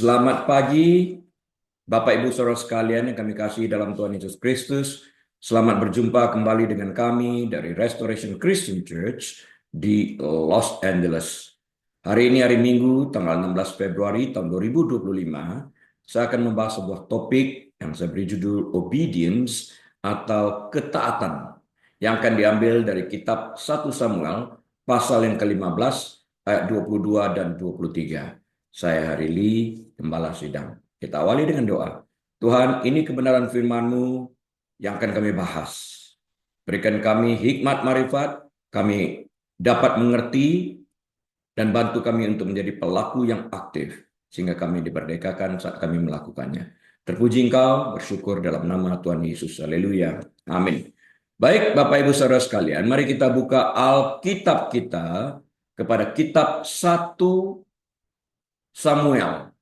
Selamat pagi, Bapak Ibu Saudara sekalian yang kami kasih dalam Tuhan Yesus Kristus. Selamat berjumpa kembali dengan kami dari Restoration Christian Church di Los Angeles. Hari ini hari Minggu, tanggal 16 Februari tahun 2025. Saya akan membahas sebuah topik yang saya beri judul Obedience atau ketaatan, yang akan diambil dari kitab 1 Samuel pasal yang ke-15 ayat 22 dan 23. Saya Hari Lee, Gembala Sidang. Kita awali dengan doa. Tuhan, ini kebenaran firman-Mu yang akan kami bahas. Berikan kami hikmat marifat, kami dapat mengerti, dan bantu kami untuk menjadi pelaku yang aktif, sehingga kami diberdekakan saat kami melakukannya. Terpuji Engkau, bersyukur dalam nama Tuhan Yesus. Haleluya. Amin. Baik, Bapak Ibu Saudara sekalian, mari kita buka Alkitab kita kepada kitab 1 Samuel,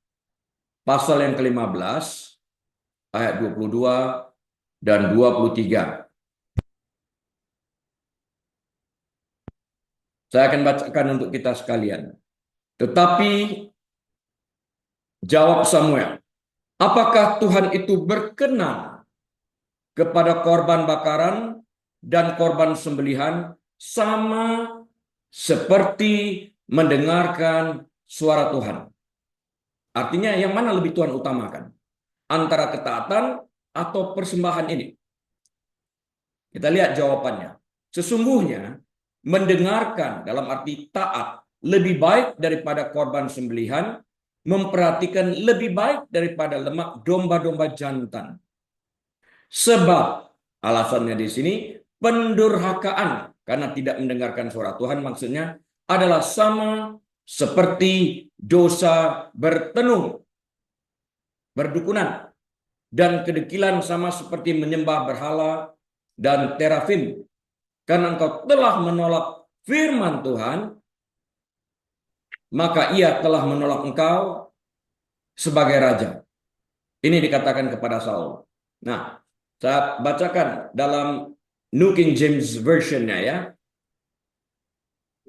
pasal yang ke-15, ayat 22 dan 23. Saya akan bacakan untuk kita sekalian. Tetapi jawab Samuel, apakah Tuhan itu berkenan kepada korban bakaran dan korban sembelihan sama seperti mendengarkan suara Tuhan? Artinya yang mana lebih Tuhan utamakan? Antara ketaatan atau persembahan ini? Kita lihat jawabannya. Sesungguhnya mendengarkan dalam arti taat lebih baik daripada korban sembelihan, memperhatikan lebih baik daripada lemak domba-domba jantan. Sebab alasannya di sini pendurhakaan karena tidak mendengarkan suara Tuhan, maksudnya adalah sama seperti dosa bertenung, berdukunan, dan kedekilan sama seperti menyembah berhala dan terafim. Karena engkau telah menolak firman Tuhan, maka ia telah menolak engkau sebagai raja. Ini dikatakan kepada Saul. Nah, saya bacakan dalam New King James Version-nya ya.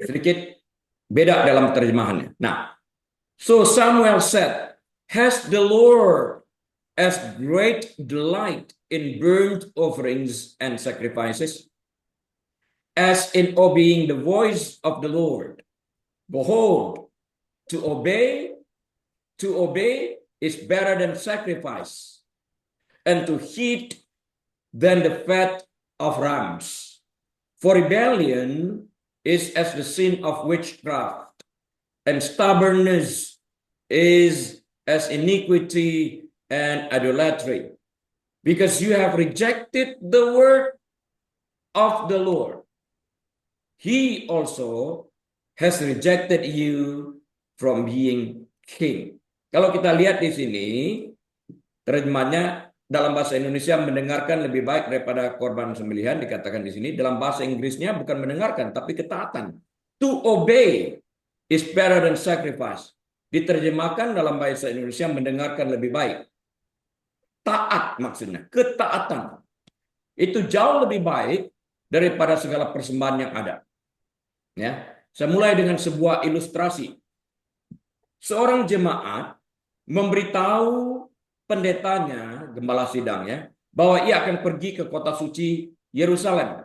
Sedikit beda dalam terjemahannya. Nah, so Samuel said, has the Lord as great delight in burnt offerings and sacrifices as in obeying the voice of the Lord? Behold, to obey is better than sacrifice, and to heed than the fat of rams. For rebellion is as the sin of witchcraft, and stubbornness is as iniquity and idolatry. Because you have rejected the word of the Lord, he also has rejected you from being king. Kalau kita lihat di sini, terjemahnya dalam bahasa Indonesia mendengarkan lebih baik daripada korban sembelihan, dikatakan di sini. Dalam bahasa Inggrisnya bukan mendengarkan, tapi ketaatan. To obey is better than sacrifice. Diterjemahkan dalam bahasa Indonesia mendengarkan lebih baik. Taat maksudnya, ketaatan. Itu jauh lebih baik daripada segala persembahan yang ada. Ya, saya mulai dengan sebuah ilustrasi. Seorang jemaat memberitahu pendetanya, gembala sidangnya, bahwa ia akan pergi ke kota suci Yerusalem.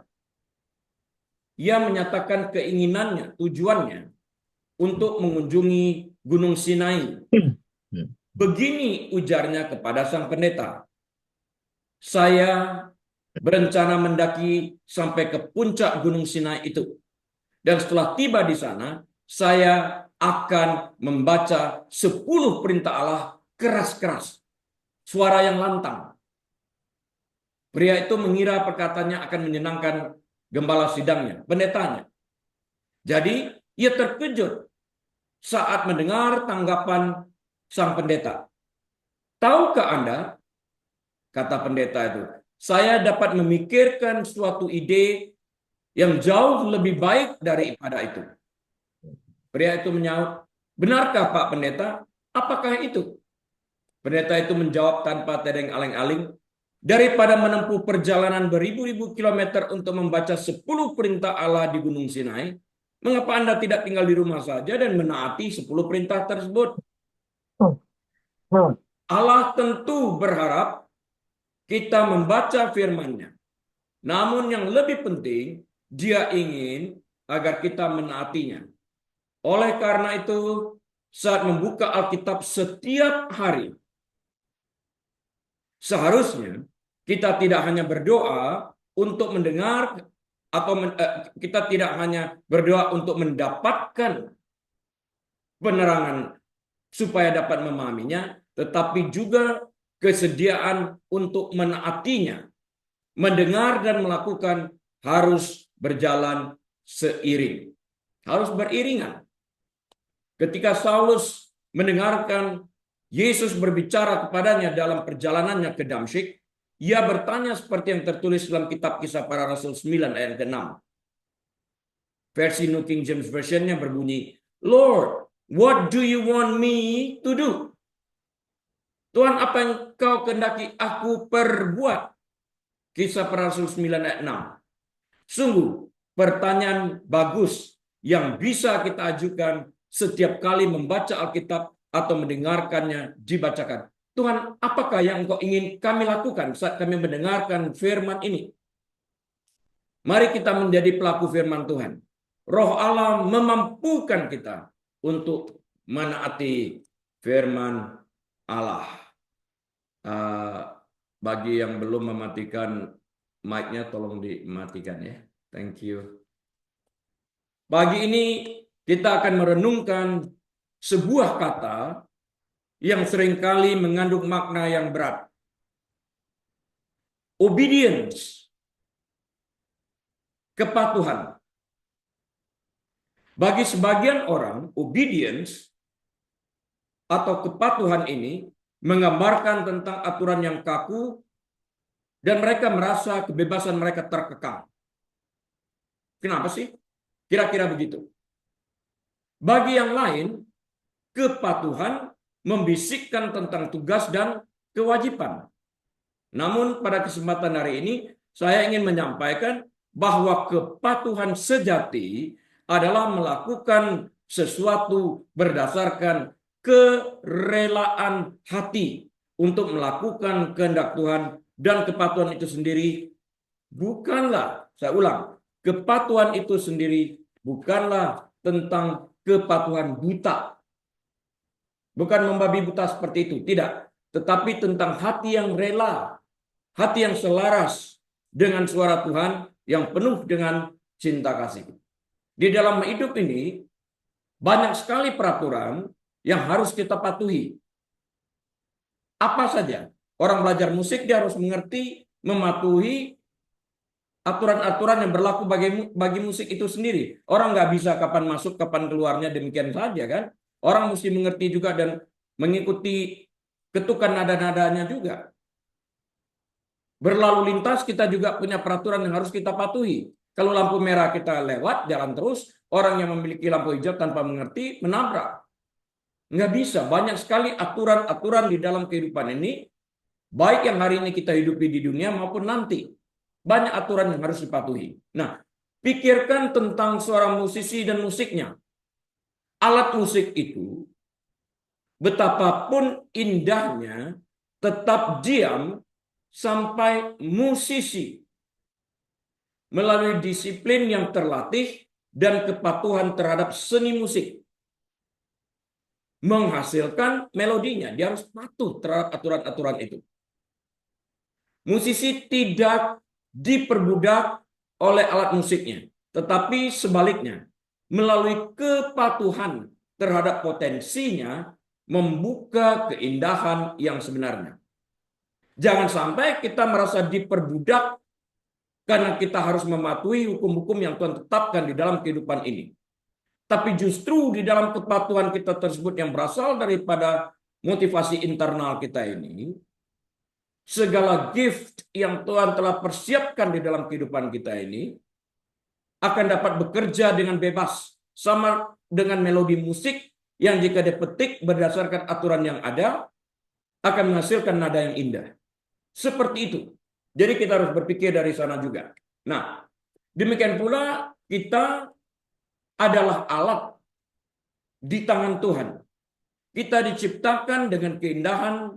Ia menyatakan keinginannya, tujuannya untuk mengunjungi Gunung Sinai. Begini ujarnya kepada sang pendeta, saya berencana mendaki sampai ke puncak Gunung Sinai itu. Dan setelah tiba di sana, saya akan membaca 10 perintah Allah keras-keras. Suara yang lantang. Pria itu mengira perkataannya akan menyenangkan gembala sidangnya, pendetanya. Jadi, ia terkejut saat mendengar tanggapan sang pendeta. Tahukah Anda, kata pendeta itu, saya dapat memikirkan suatu ide yang jauh lebih baik daripada itu. Pria itu menyaut, benarkah Pak Pendeta? Apakah itu? Pendeta itu menjawab tanpa tedeng aling-aling, daripada menempuh perjalanan beribu-ribu kilometer untuk membaca 10 perintah Allah di Gunung Sinai, mengapa Anda tidak tinggal di rumah saja dan menaati 10 perintah tersebut? Allah tentu berharap kita membaca firman-Nya. Namun yang lebih penting, Dia ingin agar kita menaatinya. Oleh karena itu, saat membuka Alkitab setiap hari, seharusnya kita tidak hanya berdoa untuk mendengar atau kita tidak hanya berdoa untuk mendapatkan penerangan supaya dapat memahaminya, tetapi juga kesediaan untuk menaatinya. Mendengar dan melakukan harus berjalan seiring. Harus beriringan. Ketika Saulus mendengarkan Yesus berbicara kepadanya dalam perjalanannya ke Damsyik, ia bertanya seperti yang tertulis dalam kitab Kisah Para Rasul 9 ayat ke-6. Versi New King James Version-nya berbunyi, Lord, what do you want me to do? Tuhan, apa yang kau kehendaki aku perbuat? Kisah Para Rasul 9 ayat 6. Sungguh pertanyaan bagus yang bisa kita ajukan setiap kali membaca Alkitab atau mendengarkannya dibacakan. Tuhan, apakah yang Engkau ingin kami lakukan saat kami mendengarkan firman ini? Mari kita menjadi pelaku firman Tuhan. Roh Allah memampukan kita untuk menaati firman Allah. Bagi yang belum mematikan mic-nya, tolong dimatikan ya. Thank you. Pagi ini kita akan merenungkan sebuah kata yang seringkali mengandung makna yang berat. Obedience. Kepatuhan. Bagi sebagian orang, obedience atau kepatuhan ini menggambarkan tentang aturan yang kaku dan mereka merasa kebebasan mereka terkekang. Kenapa sih? Kira-kira begitu. Bagi yang lain, kepatuhan membisikkan tentang tugas dan kewajiban. Namun pada kesempatan hari ini, saya ingin menyampaikan bahwa kepatuhan sejati adalah melakukan sesuatu berdasarkan kerelaan hati untuk melakukan kehendak Tuhan, dan kepatuhan itu sendiri bukanlah, saya ulang, kepatuhan itu sendiri bukanlah tentang kepatuhan buta. Bukan membabi buta seperti itu, tidak. Tetapi tentang hati yang rela, hati yang selaras dengan suara Tuhan yang penuh dengan cinta kasih. Di dalam hidup ini, banyak sekali peraturan yang harus kita patuhi. Apa saja? Orang belajar musik, dia harus mengerti, mematuhi aturan-aturan yang berlaku bagi musik itu sendiri. Orang nggak bisa kapan masuk, kapan keluarnya, demikian saja kan. Orang mesti mengerti juga dan mengikuti ketukan nada-nadanya juga. Berlalu lintas kita juga punya peraturan yang harus kita patuhi. Kalau lampu merah kita lewat, jalan terus. Orang yang memiliki lampu hijau tanpa mengerti, menabrak. Nggak bisa. Banyak sekali aturan-aturan di dalam kehidupan ini, baik yang hari ini kita hidupi di dunia maupun nanti. Banyak aturan yang harus dipatuhi. Nah, pikirkan tentang seorang musisi dan musiknya. Alat musik itu, betapapun indahnya, tetap diam sampai musisi melalui disiplin yang terlatih dan kepatuhan terhadap seni musik menghasilkan melodinya. Dia harus patuh terhadap aturan-aturan itu. Musisi tidak diperbudak oleh alat musiknya, tetapi sebaliknya, melalui kepatuhan terhadap potensinya, membuka keindahan yang sebenarnya. Jangan sampai kita merasa diperbudak karena kita harus mematuhi hukum-hukum yang Tuhan tetapkan di dalam kehidupan ini. Tapi justru di dalam kepatuhan kita tersebut yang berasal daripada motivasi internal kita ini, segala gift yang Tuhan telah persiapkan di dalam kehidupan kita ini akan dapat bekerja dengan bebas. Sama dengan melodi musik yang jika dipetik berdasarkan aturan yang ada, akan menghasilkan nada yang indah. Seperti itu. Jadi kita harus berpikir dari sana juga. Nah, demikian pula kita adalah alat di tangan Tuhan. Kita diciptakan dengan keindahan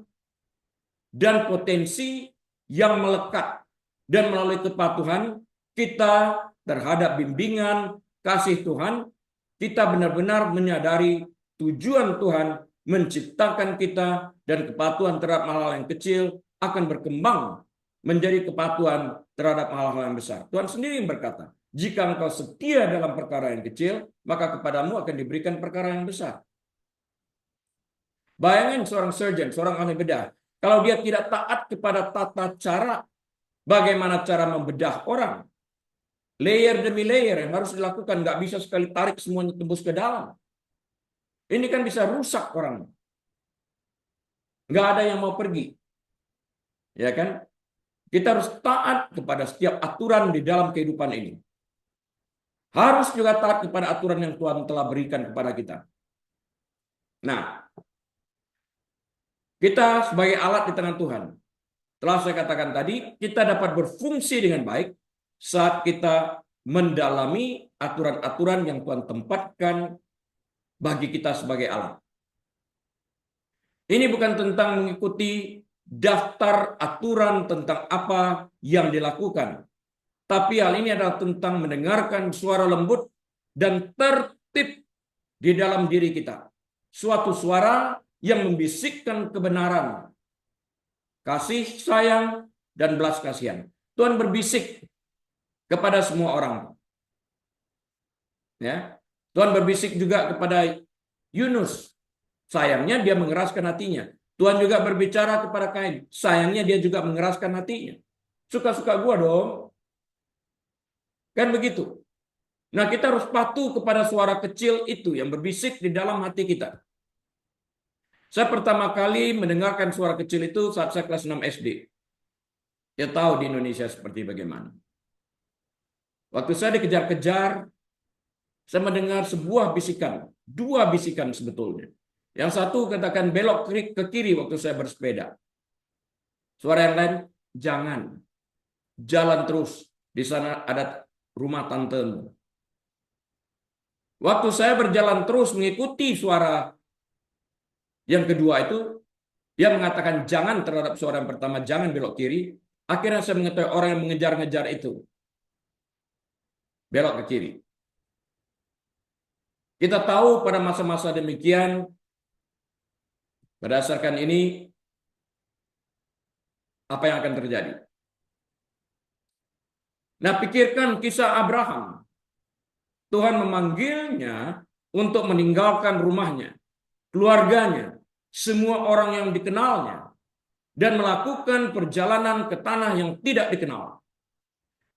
dan potensi yang melekat. Dan melalui kepatuhan kita terhadap bimbingan kasih Tuhan, kita benar-benar menyadari tujuan Tuhan menciptakan kita, dan kepatuhan terhadap hal-hal yang kecil akan berkembang menjadi kepatuhan terhadap hal-hal yang besar. Tuhan sendiri yang berkata, jika engkau setia dalam perkara yang kecil, maka kepadamu akan diberikan perkara yang besar. Bayangin seorang surgeon, seorang ahli bedah, kalau dia tidak taat kepada tata cara bagaimana cara membedah orang, layer demi layer yang harus dilakukan, nggak bisa sekali tarik semuanya tembus ke dalam. Ini kan bisa rusak orang. Nggak ada yang mau pergi. Ya kan? Kita harus taat kepada setiap aturan di dalam kehidupan ini. Harus juga taat kepada aturan yang Tuhan telah berikan kepada kita. Nah, kita sebagai alat di tangan Tuhan. Telah saya katakan tadi, kita dapat berfungsi dengan baik saat kita mendalami aturan-aturan yang Tuhan tempatkan bagi kita sebagai alat. Ini bukan tentang mengikuti daftar aturan tentang apa yang dilakukan, tapi hal ini adalah tentang mendengarkan suara lembut dan tertib di dalam diri kita. Suatu suara yang membisikkan kebenaran, kasih sayang, dan belas kasihan. Tuhan berbisik kepada semua orang. Ya, Tuhan berbisik juga kepada Yunus. Sayangnya dia mengeraskan hatinya. Tuhan juga berbicara kepada Kain. Sayangnya dia juga mengeraskan hatinya. Suka-suka gua dong. Kan begitu. Nah, kita harus patuh kepada suara kecil itu yang berbisik di dalam hati kita. Saya pertama kali mendengarkan suara kecil itu saat saya kelas 6 SD. Ya tahu di Indonesia seperti bagaimana. Waktu saya dikejar-kejar, saya mendengar sebuah bisikan. Dua bisikan sebetulnya. Yang satu katakan belok ke kiri waktu saya bersepeda. Suara yang lain, jangan. Jalan terus. Di sana ada rumah tantemu. Waktu saya berjalan terus mengikuti suara yang kedua itu, dia mengatakan jangan terhadap suara yang pertama, jangan belok kiri. Akhirnya saya mengetahui orang yang mengejar-ngejar itu belok ke kiri. Kita tahu pada masa-masa demikian, berdasarkan ini, apa yang akan terjadi? Nah, pikirkan kisah Abraham. Tuhan memanggilnya untuk meninggalkan rumahnya, keluarganya, semua orang yang dikenalnya, dan melakukan perjalanan ke tanah yang tidak dikenal.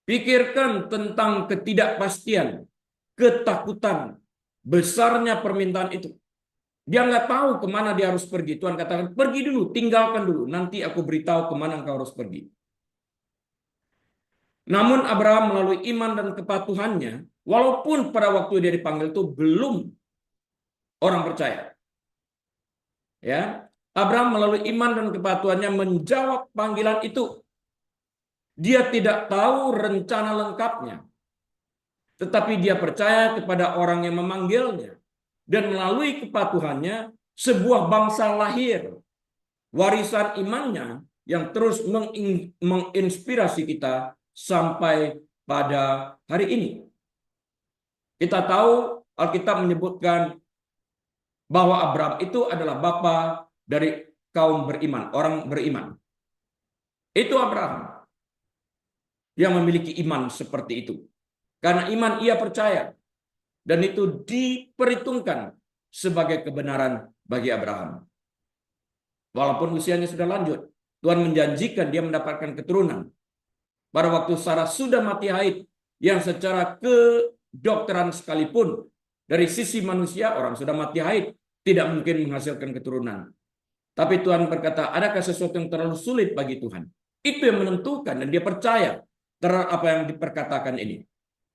Pikirkan tentang ketidakpastian, ketakutan, besarnya permintaan itu. Dia nggak tahu kemana dia harus pergi. Tuhan katakan, pergi dulu, tinggalkan dulu. Nanti aku beritahu kemana engkau harus pergi. Namun Abraham melalui iman dan kepatuhannya, walaupun pada waktu dia dipanggil itu belum orang percaya. Ya, Abraham melalui iman dan kepatuhannya menjawab panggilan itu. Dia tidak tahu rencana lengkapnya, tetapi dia percaya kepada orang yang memanggilnya. Dan melalui kepatuhannya, sebuah bangsa lahir. Warisan imannya yang terus menginspirasi kita sampai pada hari ini. Kita tahu Alkitab menyebutkan bahwa Abraham itu adalah bapa dari kaum beriman, orang beriman. Itu Abraham yang memiliki iman seperti itu. Karena iman ia percaya. Dan itu diperhitungkan sebagai kebenaran bagi Abraham. Walaupun usianya sudah lanjut, Tuhan menjanjikan dia mendapatkan keturunan. Pada waktu Sarah sudah mati haid, yang secara kedokteran sekalipun, dari sisi manusia orang sudah mati haid, tidak mungkin menghasilkan keturunan. Tapi Tuhan berkata, adakah sesuatu yang terlalu sulit bagi Tuhan? Itu yang menentukan, dan dia percaya terhadap apa yang diperkatakan ini.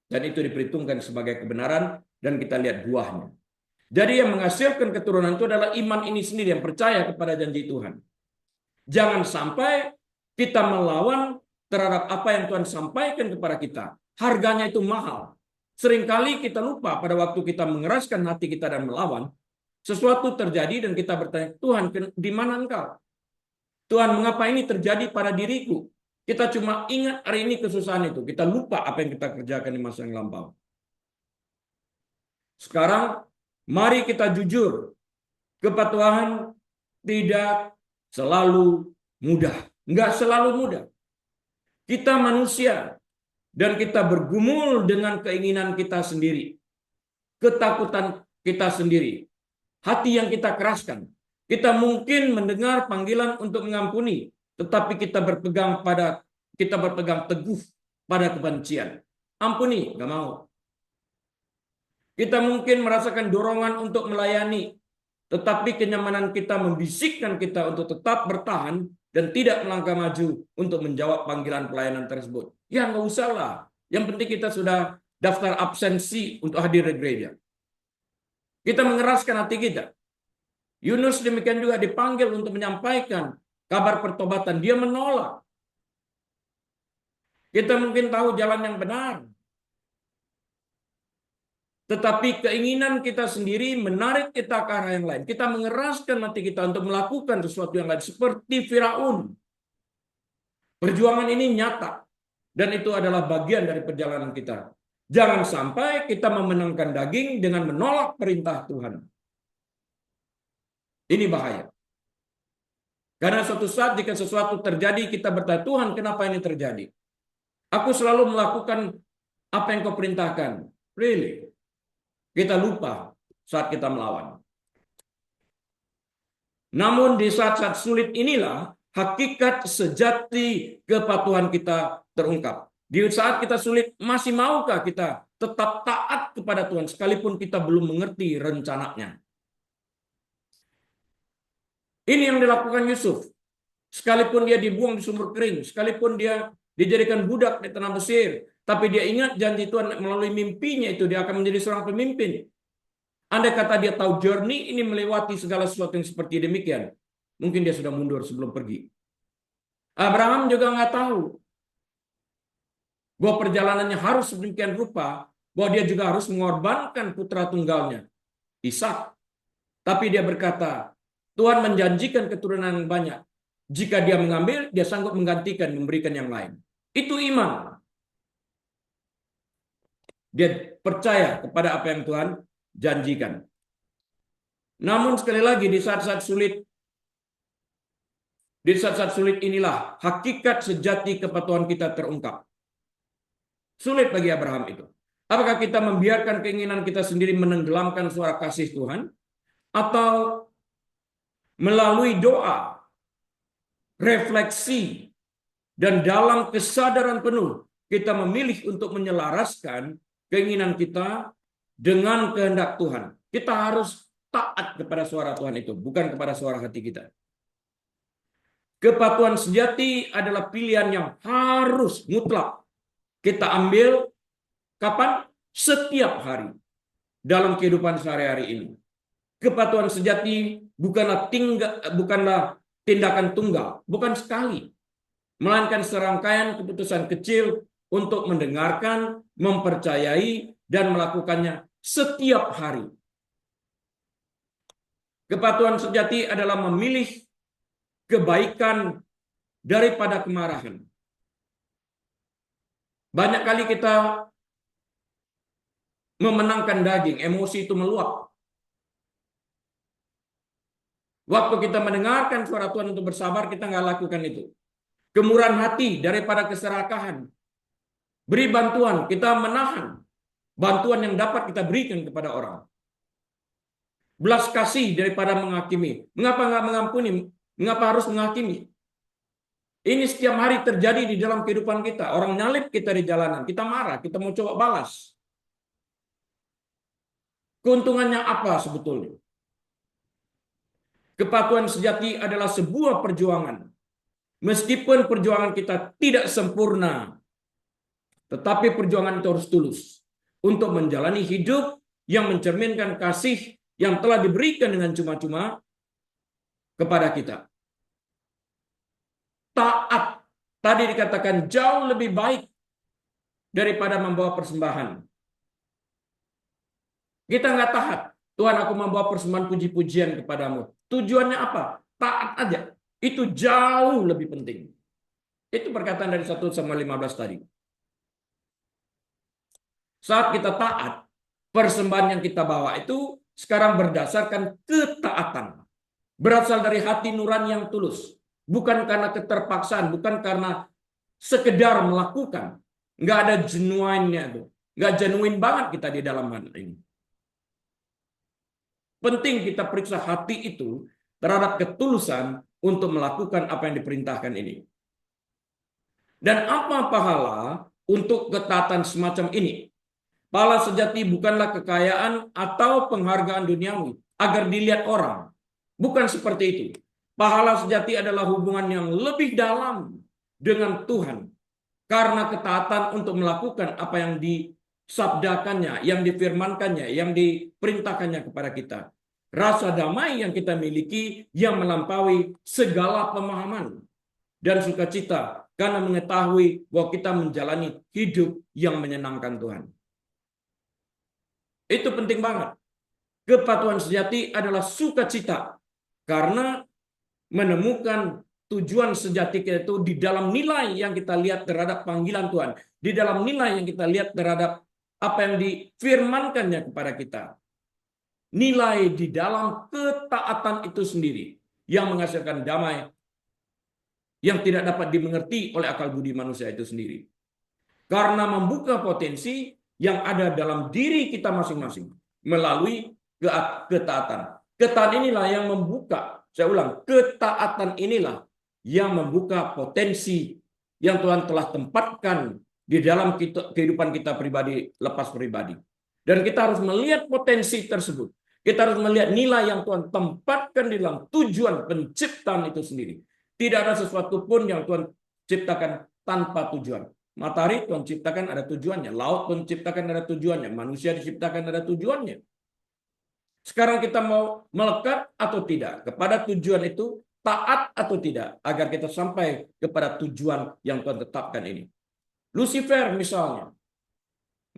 Dan itu diperhitungkan sebagai kebenaran, dan kita lihat buahnya. Jadi yang menghasilkan keturunan itu adalah iman ini sendiri yang percaya kepada janji Tuhan. Jangan sampai kita melawan terhadap apa yang Tuhan sampaikan kepada kita. Harganya itu mahal. Seringkali kita lupa pada waktu kita mengeraskan hati kita dan melawan, sesuatu terjadi dan kita bertanya, Tuhan, di mana Engkau? Tuhan, mengapa ini terjadi pada diriku? Kita cuma ingat hari ini kesusahan itu. Kita lupa apa yang kita kerjakan di masa yang lampau. Sekarang, mari kita jujur. Kepatuhan tidak selalu mudah. Enggak selalu mudah. Kita manusia. Dan kita bergumul dengan keinginan kita sendiri. Ketakutan kita sendiri. Hati yang kita keraskan. Kita mungkin mendengar panggilan untuk mengampuni, tetapi kita berpegang teguh pada kebencian. Ampuni, nggak mau. Kita mungkin merasakan dorongan untuk melayani, tetapi kenyamanan kita membisikkan kita untuk tetap bertahan dan tidak melangkah maju untuk menjawab panggilan pelayanan tersebut. Ya nggak usah lah. Yang penting kita sudah daftar absensi untuk hadir di gereja. Kita mengeraskan hati kita. Yunus demikian juga dipanggil untuk menyampaikan kabar pertobatan. Dia menolak. Kita mungkin tahu jalan yang benar. Tetapi keinginan kita sendiri menarik kita ke arah yang lain. Kita mengeraskan hati kita untuk melakukan sesuatu yang lain. Seperti Firaun. Perjuangan ini nyata. Dan itu adalah bagian dari perjalanan kita. Jangan sampai kita memenangkan daging dengan menolak perintah Tuhan. Ini bahaya. Karena suatu saat jika sesuatu terjadi, kita bertanya, Tuhan, kenapa ini terjadi? Aku selalu melakukan apa yang kau perintahkan. Really? Kita lupa saat kita melawan. Namun di saat-saat sulit inilah hakikat sejati kepatuhan kita terungkap. Di saat kita sulit, masih maukah kita tetap taat kepada Tuhan sekalipun kita belum mengerti rencananya? Ini yang dilakukan Yusuf. Sekalipun dia dibuang di sumur kering, sekalipun dia dijadikan budak di tanah Mesir, tapi dia ingat janji Tuhan melalui mimpinya itu dia akan menjadi seorang pemimpin. Andai kata dia tahu journey ini melewati segala sesuatu yang seperti demikian, mungkin dia sudah mundur sebelum pergi. Abraham juga nggak tahu bahwa perjalanannya harus sedemikian rupa, bahwa dia juga harus mengorbankan putra tunggalnya, Ishak. Tapi dia berkata, Tuhan menjanjikan keturunan yang banyak. Jika dia mengambil, dia sanggup menggantikan, memberikan yang lain. Itu iman. Dia percaya kepada apa yang Tuhan janjikan. Namun sekali lagi di saat-saat sulit inilah hakikat sejati kepatuhan kita terungkap. Sulit bagi Abraham itu. Apakah kita membiarkan keinginan kita sendiri menenggelamkan suara kasih Tuhan? Atau melalui doa, refleksi, dan dalam kesadaran penuh, kita memilih untuk menyelaraskan keinginan kita dengan kehendak Tuhan. Kita harus taat kepada suara Tuhan itu, bukan kepada suara hati kita. Kepatuhan sejati adalah pilihan yang harus mutlak kita ambil kapan? Setiap hari dalam kehidupan sehari-hari ini. Kepatuhan sejati bukanlah tindakan tunggal, bukan sekali, melainkan serangkaian keputusan kecil untuk mendengarkan, mempercayai, dan melakukannya setiap hari. Kepatuhan sejati adalah memilih kebaikan daripada kemarahan. Banyak kali kita memenangkan daging, emosi itu meluap. Waktu kita mendengarkan suara Tuhan untuk bersabar, kita nggak lakukan itu. Kemurahan hati daripada keserakahan. Beri bantuan, kita menahan bantuan yang dapat kita berikan kepada orang. Belas kasih daripada menghakimi. Mengapa nggak mengampuni? Mengapa harus menghakimi? Ini setiap hari terjadi di dalam kehidupan kita. Orang nyalip kita di jalanan, kita marah, kita mau coba balas. Keuntungannya apa sebetulnya? Kepatuhan sejati adalah sebuah perjuangan. Meskipun perjuangan kita tidak sempurna, tetapi perjuangan itu harus tulus untuk menjalani hidup yang mencerminkan kasih yang telah diberikan dengan cuma-cuma kepada kita. Taat, tadi dikatakan jauh lebih baik daripada membawa persembahan. Kita nggak taat, Tuhan, aku membawa persembahan puji-pujian kepadamu. Tujuannya apa? Taat aja. Itu jauh lebih penting. Itu perkataan dari 1 Samuel 15 tadi. Saat kita taat, persembahan yang kita bawa itu sekarang berdasarkan ketaatan. Berasal dari hati nurani yang tulus. Bukan karena keterpaksaan, bukan karena sekedar melakukan. Nggak ada genuine-nya itu. Nggak genuine banget kita di dalam hal ini. Penting kita periksa hati itu terhadap ketulusan untuk melakukan apa yang diperintahkan ini. Dan apa pahala untuk ketaatan semacam ini? Pahala sejati bukanlah kekayaan atau penghargaan duniawi agar dilihat orang. Bukan seperti itu. Pahala sejati adalah hubungan yang lebih dalam dengan Tuhan. Karena ketaatan untuk melakukan apa yang disabdakannya, yang difirmankannya, yang diperintahkannya kepada kita. Rasa damai yang kita miliki yang melampaui segala pemahaman. Dan sukacita karena mengetahui bahwa kita menjalani hidup yang menyenangkan Tuhan. Itu penting banget. Kepatuhan sejati adalah sukacita karena menemukan tujuan sejati kita itu di dalam nilai yang kita lihat terhadap panggilan Tuhan, di dalam nilai yang kita lihat terhadap apa yang difirmankannya kepada kita. Nilai di dalam ketaatan itu sendiri yang menghasilkan damai yang tidak dapat dimengerti oleh akal budi manusia itu sendiri. Karena membuka potensi yang ada dalam diri kita masing-masing melalui ketaatan. Ketaatan inilah yang membuka, saya ulang, ketaatan inilah yang membuka potensi yang Tuhan telah tempatkan di dalam kehidupan kita pribadi lepas pribadi. Dan kita harus melihat potensi tersebut. Kita harus melihat nilai yang Tuhan tempatkan di dalam tujuan penciptaan itu sendiri. Tidak ada sesuatu pun yang Tuhan ciptakan tanpa tujuan. Matahari Tuhan ciptakan ada tujuannya. Laut Tuhan ciptakan ada tujuannya. Manusia diciptakan ada tujuannya. Sekarang kita mau melekat atau tidak kepada tujuan itu, taat atau tidak, agar kita sampai kepada tujuan yang Tuhan tetapkan ini. Lucifer misalnya,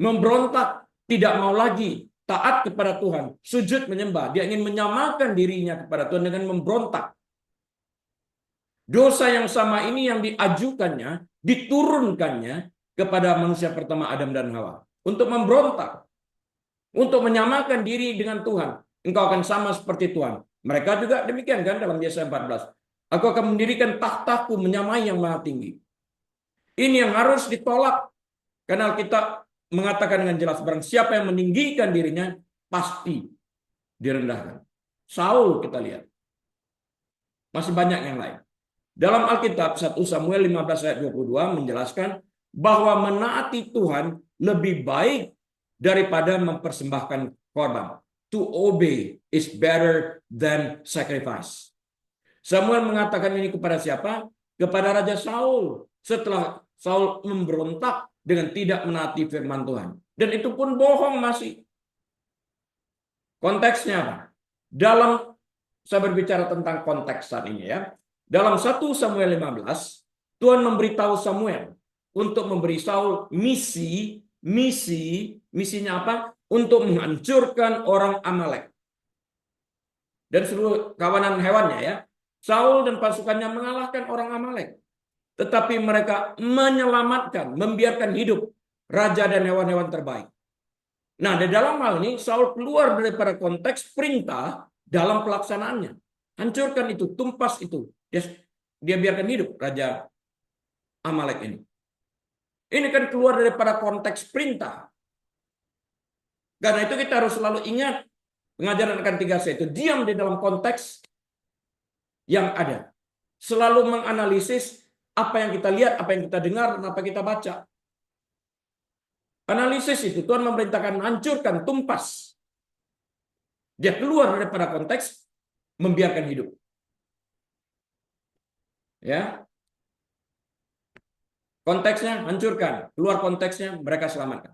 memberontak, tidak mau lagi taat kepada Tuhan, sujud menyembah. Dia ingin menyamakan dirinya kepada Tuhan dengan memberontak. Dosa yang sama ini yang diajukannya, diturunkannya kepada manusia pertama Adam dan Hawa. Untuk memberontak. Untuk menyamakan diri dengan Tuhan. Engkau akan sama seperti Tuhan. Mereka juga demikian kan dalam Yesaya 14. Aku akan mendirikan tahtaku menyamai yang maha tinggi. Ini yang harus ditolak. Karena kita mengatakan dengan jelas, barang siapa yang meninggikan dirinya, pasti direndahkan. Saul kita lihat. Masih banyak yang lain. Dalam Alkitab 1 Samuel 15 ayat 22 menjelaskan bahwa menaati Tuhan lebih baik daripada mempersembahkan korban. To obey is better than sacrifice. Samuel mengatakan ini kepada siapa? Kepada Raja Saul. Setelah Saul memberontak dengan tidak menaati firman Tuhan. Dan itu pun bohong masih. Konteksnya apa? Saya berbicara tentang konteks saat ini ya. Dalam 1 Samuel 15, Tuhan memberitahu Samuel untuk memberi Saul misinya apa? Untuk menghancurkan orang Amalek dan seluruh kawanan hewannya ya. Saul dan pasukannya mengalahkan orang Amalek, tetapi mereka menyelamatkan, membiarkan hidup raja dan hewan-hewan terbaik. Nah, di dalam hal ini Saul keluar daripada konteks perintah dalam pelaksanaannya. Hancurkan itu, tumpas itu. Dia biarkan hidup raja Amalek ini. Ini kan keluar daripada konteks perintah. Karena itu kita harus selalu ingat pengajaran akan 3C itu diam di dalam konteks yang ada. Selalu menganalisis apa yang kita lihat, apa yang kita dengar, dan apa yang kita baca. Analisis itu Tuhan memerintahkan hancurkan, tumpas. Dia keluar daripada konteks membiarkan hidup. Ya. Konteksnya hancurkan, keluar konteksnya mereka selamatkan.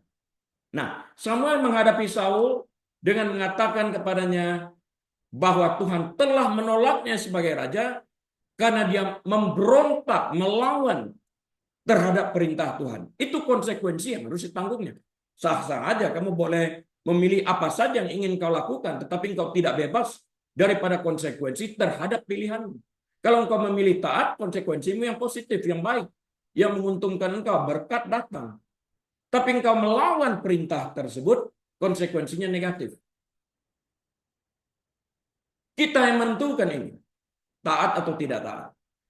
Nah, Samuel menghadapi Saul dengan mengatakan kepadanya bahwa Tuhan telah menolaknya sebagai raja karena dia memberontak, melawan terhadap perintah Tuhan. Itu konsekuensi yang harus ditanggungnya. Sah-sah aja kamu boleh memilih apa saja yang ingin kau lakukan, tetapi engkau tidak bebas daripada konsekuensi terhadap pilihanmu. Kalau engkau memilih taat, konsekuensimu yang positif, yang baik, yang menguntungkan engkau, berkat datang. Tapi engkau melawan perintah tersebut, konsekuensinya negatif. Kita yang menentukan ini, taat atau tidak taat.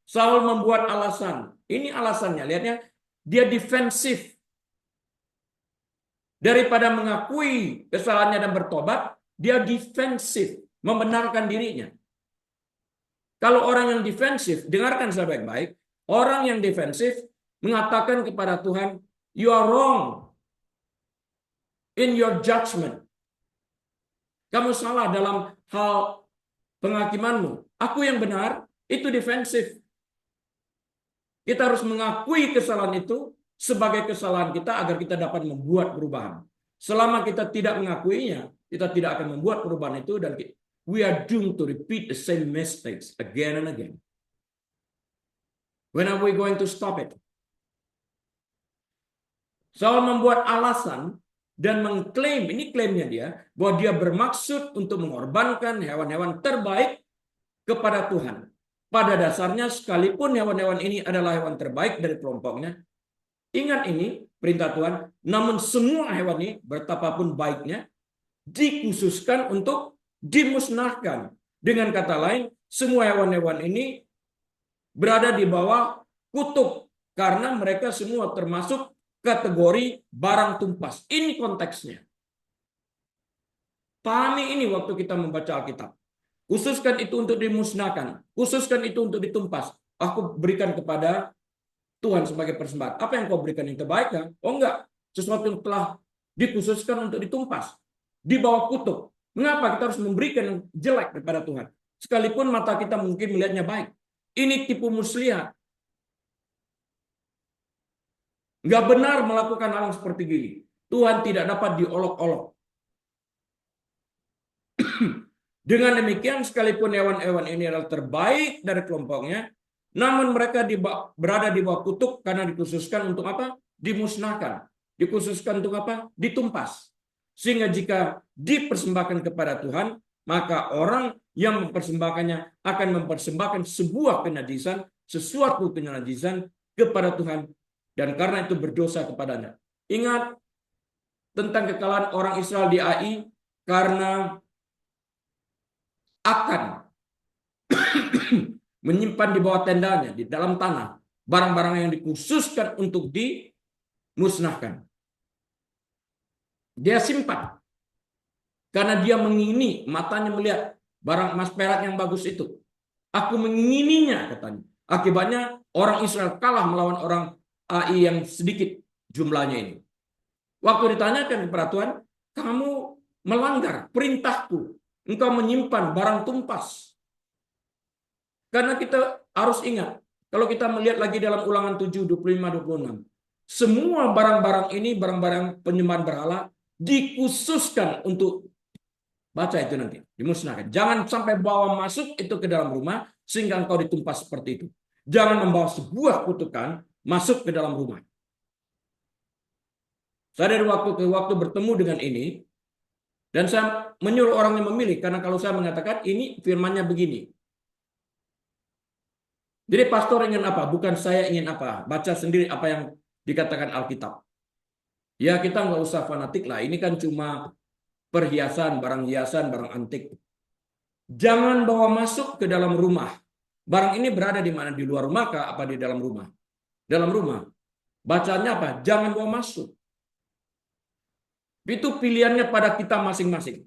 Saul membuat alasan. Ini alasannya, lihatnya, dia defensif. Daripada mengakui kesalahannya dan bertobat, dia defensif, membenarkan dirinya. Kalau orang yang defensif, dengarkan saya baik-baik, orang yang defensif mengatakan kepada Tuhan, you are wrong in your judgment. Kamu salah dalam hal penghakimanmu. Aku yang benar, itu defensif. Kita harus mengakui kesalahan itu sebagai kesalahan kita agar kita dapat membuat perubahan. Selama kita tidak mengakuinya, kita tidak akan membuat perubahan itu dan we are doomed to repeat the same mistakes again and again. When are we going to stop it? Saul membuat alasan dan mengklaim, ini klaimnya dia, bahwa dia bermaksud untuk mengorbankan hewan-hewan terbaik kepada Tuhan. Pada dasarnya, sekalipun hewan-hewan ini adalah hewan terbaik dari kelompoknya, ingat ini perintah Tuhan, namun semua hewan ini, betapapun baiknya, dikhususkan untuk dimusnahkan. Dengan kata lain, semua hewan-hewan ini berada di bawah kutuk, karena mereka semua termasuk kategori barang tumpas. Ini konteksnya. Pahami ini waktu kita membaca Alkitab. Khususkan itu untuk dimusnahkan. Khususkan itu untuk ditumpas. Aku berikan kepada Tuhan sebagai persembahan. Apa yang kau berikan yang terbaik? Kan? Oh enggak. Sesuatu yang telah dikhususkan untuk ditumpas. Di bawah kutuk. Mengapa kita harus memberikan yang jelek kepada Tuhan? Sekalipun mata kita mungkin melihatnya baik. Ini tipu muslihat. Enggak benar melakukan hal yang seperti ini. Tuhan tidak dapat diolok-olok. Dengan demikian, sekalipun hewan-hewan ini adalah terbaik dari kelompoknya, namun mereka berada di bawah kutuk karena dikhususkan untuk apa? Dimusnahkan. Dikhususkan untuk apa? Ditumpas. Sehingga jika dipersembahkan kepada Tuhan, maka orang yang mempersembahkannya akan mempersembahkan sebuah kenajisan, sesuatu kenajisan kepada Tuhan, dan karena itu berdosa kepadanya. Ingat tentang kekalahan orang Israel di Ai karena akan menyimpan di bawah tendanya, di dalam tanah, barang-barang yang dikhususkan untuk dimusnahkan. Dia simpan. Karena dia mengingini, matanya melihat barang emas perak yang bagus itu. Aku mengingininya, katanya. Akibatnya orang Israel kalah melawan orang Ai yang sedikit jumlahnya ini. Waktu ditanyakan kepada Tuhan, kamu melanggar perintahku. Engkau menyimpan barang tumpas. Karena kita harus ingat, kalau kita melihat lagi dalam Ulangan 7, 25, 26, semua barang-barang ini, barang-barang penyembahan berhala, dikhususkan untuk, baca itu nanti, dimusnahkan. Jangan sampai bawa masuk itu ke dalam rumah, sehingga engkau ditumpas seperti itu. Jangan membawa sebuah kutukan masuk ke dalam rumah. Saya dari waktu ke waktu bertemu dengan ini, dan saya menyuruh orang yang memilih, karena kalau saya mengatakan ini firmannya begini. Jadi pastor ingin apa? Bukan saya ingin apa. Baca sendiri apa yang dikatakan Alkitab. Ya kita nggak usah fanatik lah. Ini kan cuma perhiasan, barang hiasan, barang antik. Jangan bawa masuk ke dalam rumah. Barang ini berada di mana? Di luar rumah kah? Apa di dalam rumah? Dalam rumah. Bacanya apa? Jangan bawa masuk. Itu pilihannya pada kita masing-masing.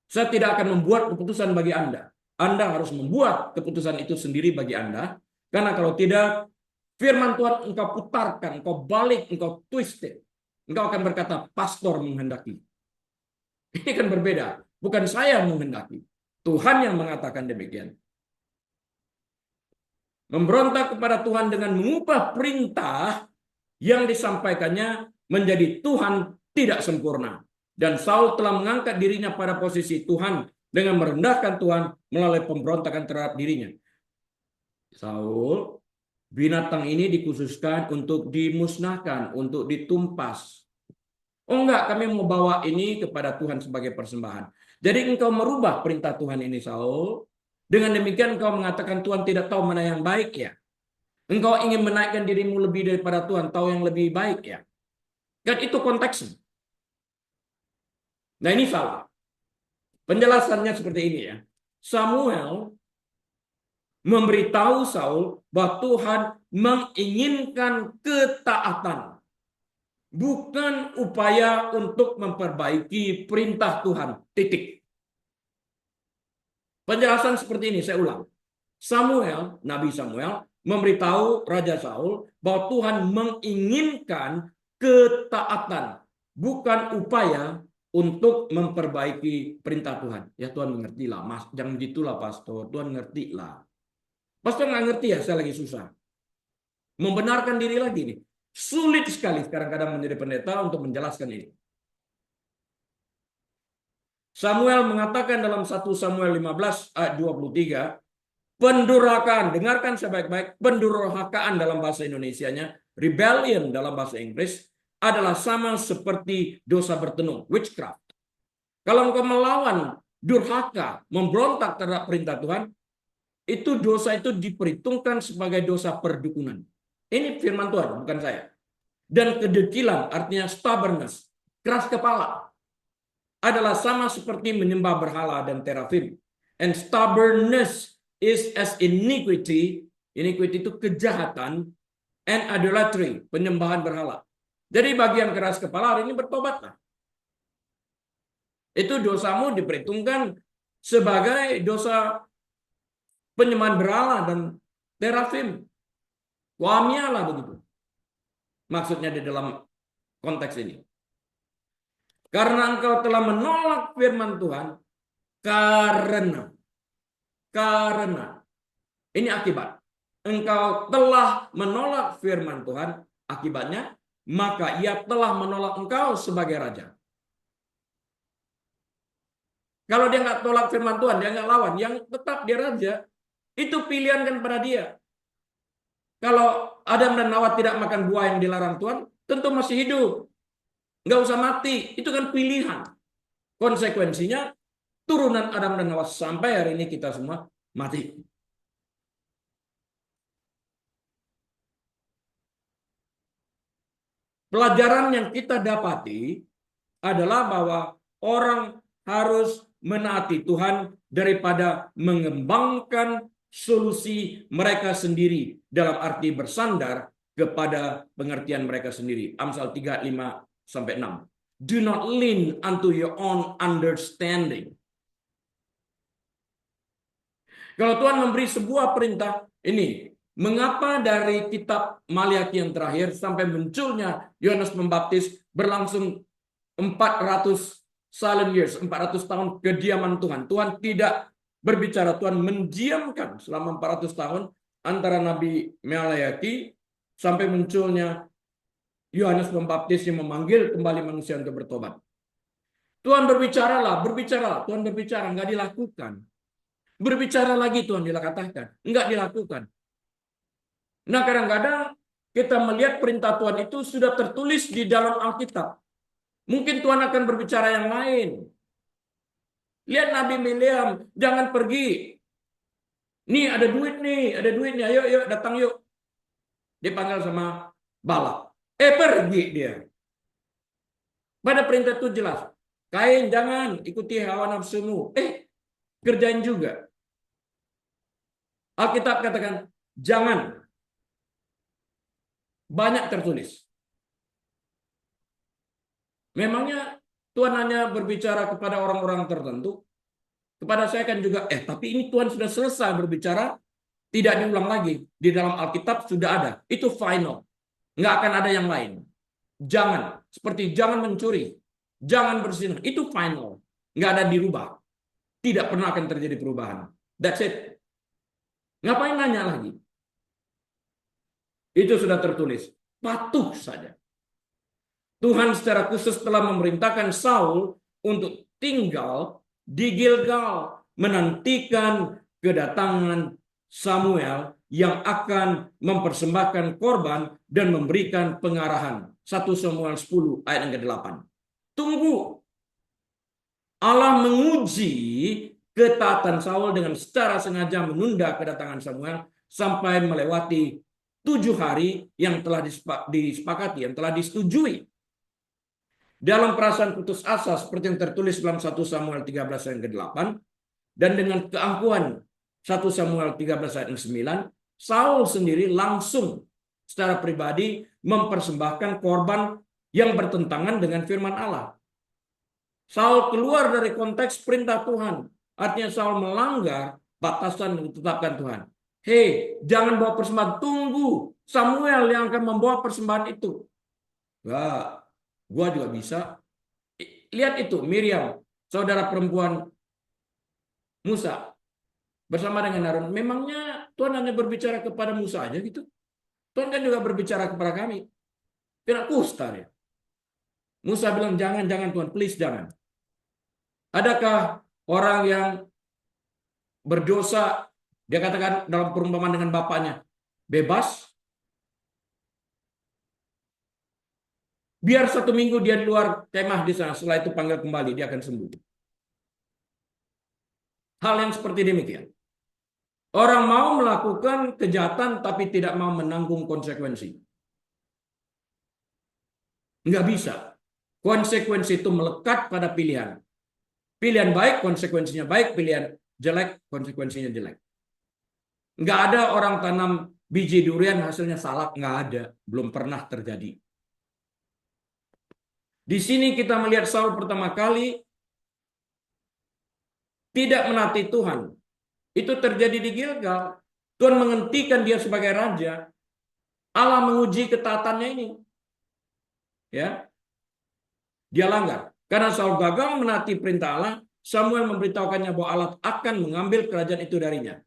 Saya tidak akan membuat keputusan bagi Anda. Anda harus membuat keputusan itu sendiri bagi Anda. Karena kalau tidak, firman Tuhan engkau putarkan, engkau balik, engkau twisted. Engkau akan berkata, pastor menghendaki. Ini kan berbeda. Bukan saya yang menghendaki. Tuhan yang mengatakan demikian. Memberontak kepada Tuhan dengan mengubah perintah yang disampaikannya menjadi Tuhan tidak sempurna. Dan Saul telah mengangkat dirinya pada posisi Tuhan dengan merendahkan Tuhan melalui pemberontakan terhadap dirinya. Saul, binatang ini dikhususkan untuk dimusnahkan, untuk ditumpas. Oh enggak, kami mau bawa ini kepada Tuhan sebagai persembahan. Jadi engkau merubah perintah Tuhan ini, Saul. Dengan demikian engkau mengatakan Tuhan tidak tahu mana yang baik ya. Engkau ingin menaikkan dirimu lebih daripada Tuhan, tahu yang lebih baik ya. Kan itu konteksnya. Nah ini salah. Penjelasannya seperti ini ya. Samuel memberitahu Saul bahwa Tuhan menginginkan ketaatan. Bukan upaya untuk memperbaiki perintah Tuhan. Titik. Penjelasan seperti ini, saya ulang. Samuel, Nabi Samuel, memberitahu Raja Saul bahwa Tuhan menginginkan ketaatan. Bukan upaya untuk memperbaiki perintah Tuhan. Ya Tuhan mengertilah, Mas. Jangan gitulah, Pastor. Tuhan ngertilah. Pastor nggak ngerti ya, saya lagi susah. Membenarkan diri lagi nih. Sulit sekali kadang-kadang menjadi pendeta untuk menjelaskan ini. Samuel mengatakan dalam 1 Samuel 15 ayat 23, pendurhakaan, dengarkan sebaik-baik, pendurhakaan dalam bahasa Indonesianya, rebellion dalam bahasa Inggris, adalah sama seperti dosa bertenung, witchcraft. Kalau engkau melawan durhaka, memberontak terhadap perintah Tuhan, itu dosa itu diperhitungkan sebagai dosa perdukunan. Ini firman Tuhan, bukan saya. Dan kedekilan, artinya stubbornness, keras kepala, adalah sama seperti menyembah berhala dan terafim. And stubbornness is as iniquity. Iniquity itu kejahatan. And idolatry, penyembahan berhala. Jadi bagi yang keras kepala hari ini bertobatlah. Itu dosamu diperhitungkan sebagai dosa penyembahan berhala dan terafim. Wamialah begitu. Maksudnya di dalam konteks ini. Karena engkau telah menolak firman Tuhan, karena ini akibat. Engkau telah menolak firman Tuhan, akibatnya maka ia telah menolak engkau sebagai raja. Kalau dia nggak tolak firman Tuhan, dia nggak lawan, yang tetap dia raja, itu pilihan kan pada dia. Kalau Adam dan Hawa tidak makan buah yang dilarang Tuhan, tentu masih hidup. Nggak usah mati, itu kan pilihan. Konsekuensinya, turunan Adam dan Hawa sampai hari ini kita semua mati. Pelajaran yang kita dapati adalah bahwa orang harus menaati Tuhan daripada mengembangkan solusi mereka sendiri dalam arti bersandar kepada pengertian mereka sendiri. Amsal 3:5-6. Do not lean unto your own understanding. Kalau Tuhan memberi sebuah perintah, ini mengapa dari kitab Maliaki yang terakhir sampai munculnya Yohanes Pembaptis berlangsung 400 silent years, 400 tahun kediaman Tuhan. Tuhan tidak berbicara, Tuhan mendiamkan selama 400 tahun antara Nabi Maliaki sampai munculnya Yohanes Pembaptis yang memanggil kembali manusia untuk bertobat. Tuhan berbicaralah, Tuhan berbicara, nggak dilakukan. Berbicara lagi Tuhan katakan, nggak dilakukan. Nah kadang-kadang kita melihat perintah Tuhan itu sudah tertulis di dalam Alkitab. Mungkin Tuhan akan berbicara yang lain. Lihat Nabi Bileam, jangan pergi. Nih ada duit nih, ayo datang yuk. Dipanggil sama Balak. Pergi dia. Pada perintah itu jelas. Kain jangan ikuti hawa nafsumu. Kerjain juga. Alkitab katakan jangan. Banyak tertulis. Memangnya Tuhan hanya berbicara kepada orang-orang tertentu? Kepada saya kan juga, tapi ini Tuhan sudah selesai berbicara, tidak diulang lagi. Di dalam Alkitab sudah ada. Itu final. Nggak akan ada yang lain. Jangan. Seperti jangan mencuri. Jangan berzina. Itu final. Nggak ada dirubah. Tidak pernah akan terjadi perubahan. That's it. Ngapain nanya lagi? Itu sudah tertulis. Patuh saja. Tuhan secara khusus telah memerintahkan Saul untuk tinggal di Gilgal, menantikan kedatangan Samuel yang akan mempersembahkan korban dan memberikan pengarahan. 1 Samuel 10 ayat yang ke-8. Tunggu. Allah menguji ketaatan Saul dengan secara sengaja menunda kedatangan Samuel sampai melewati 7 hari yang telah disepakati, yang telah disetujui. Dalam perasaan putus asa seperti yang tertulis dalam 1 Samuel 13 ayat ke-8 dan dengan keangkuhan 1 Samuel 13 ayat ke-9, Saul sendiri langsung secara pribadi mempersembahkan korban yang bertentangan dengan firman Allah. Saul keluar dari konteks perintah Tuhan. Artinya Saul melanggar batasan yang ditetapkan Tuhan. Hei, jangan bawa persembahan. Tunggu. Samuel yang akan membawa persembahan itu. Wah, gua juga bisa. Lihat itu, Miriam, saudara perempuan Musa, bersama dengan Harun. Memangnya Tuhan hanya berbicara kepada Musa aja gitu? Tuhan kan juga berbicara kepada kami. Tidak kusta ya. Musa bilang, jangan Tuhan, please jangan. Adakah orang yang berdosa, dia katakan dalam perumpamaan dengan bapaknya, bebas? Biar 1 minggu dia di luar kemah di sana, setelah itu panggil kembali, dia akan sembuh. Hal yang seperti demikian. Orang mau melakukan kejahatan tapi tidak mau menanggung konsekuensi. Nggak bisa. Konsekuensi itu melekat pada pilihan. Pilihan baik, konsekuensinya baik. Pilihan jelek, konsekuensinya jelek. Nggak ada orang tanam biji durian hasilnya salak. Nggak ada. Belum pernah terjadi. Di sini kita melihat Saul pertama kali tidak menaati Tuhan. Itu terjadi di Gilgal. Tuhan menghentikan dia sebagai raja. Allah menguji ketaatannya ini. Ya, dia langgar. Karena Saul gagal menaati perintah Allah, Samuel memberitahukannya bahwa Allah akan mengambil kerajaan itu darinya.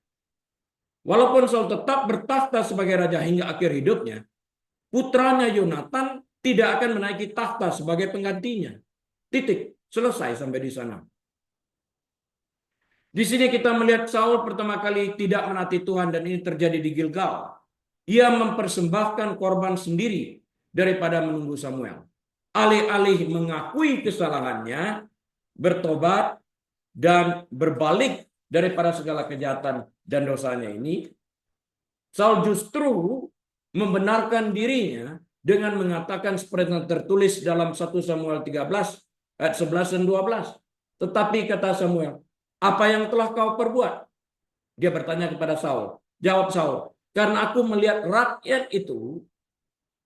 Walaupun Saul tetap bertahta sebagai raja hingga akhir hidupnya, putranya Yonatan tidak akan menaiki tahta sebagai penggantinya. Titik. Selesai sampai di sana. Di sini kita melihat Saul pertama kali tidak menaati Tuhan dan ini terjadi di Gilgal. Ia mempersembahkan korban sendiri daripada menunggu Samuel. Alih-alih mengakui kesalahannya, bertobat, dan berbalik daripada segala kejahatan dan dosanya ini, Saul justru membenarkan dirinya dengan mengatakan seperti yang tertulis dalam 1 Samuel 13 ayat 11 dan 12. Tetapi kata Samuel, apa yang telah kau perbuat? Dia bertanya kepada Saul. Jawab Saul, karena aku melihat rakyat itu,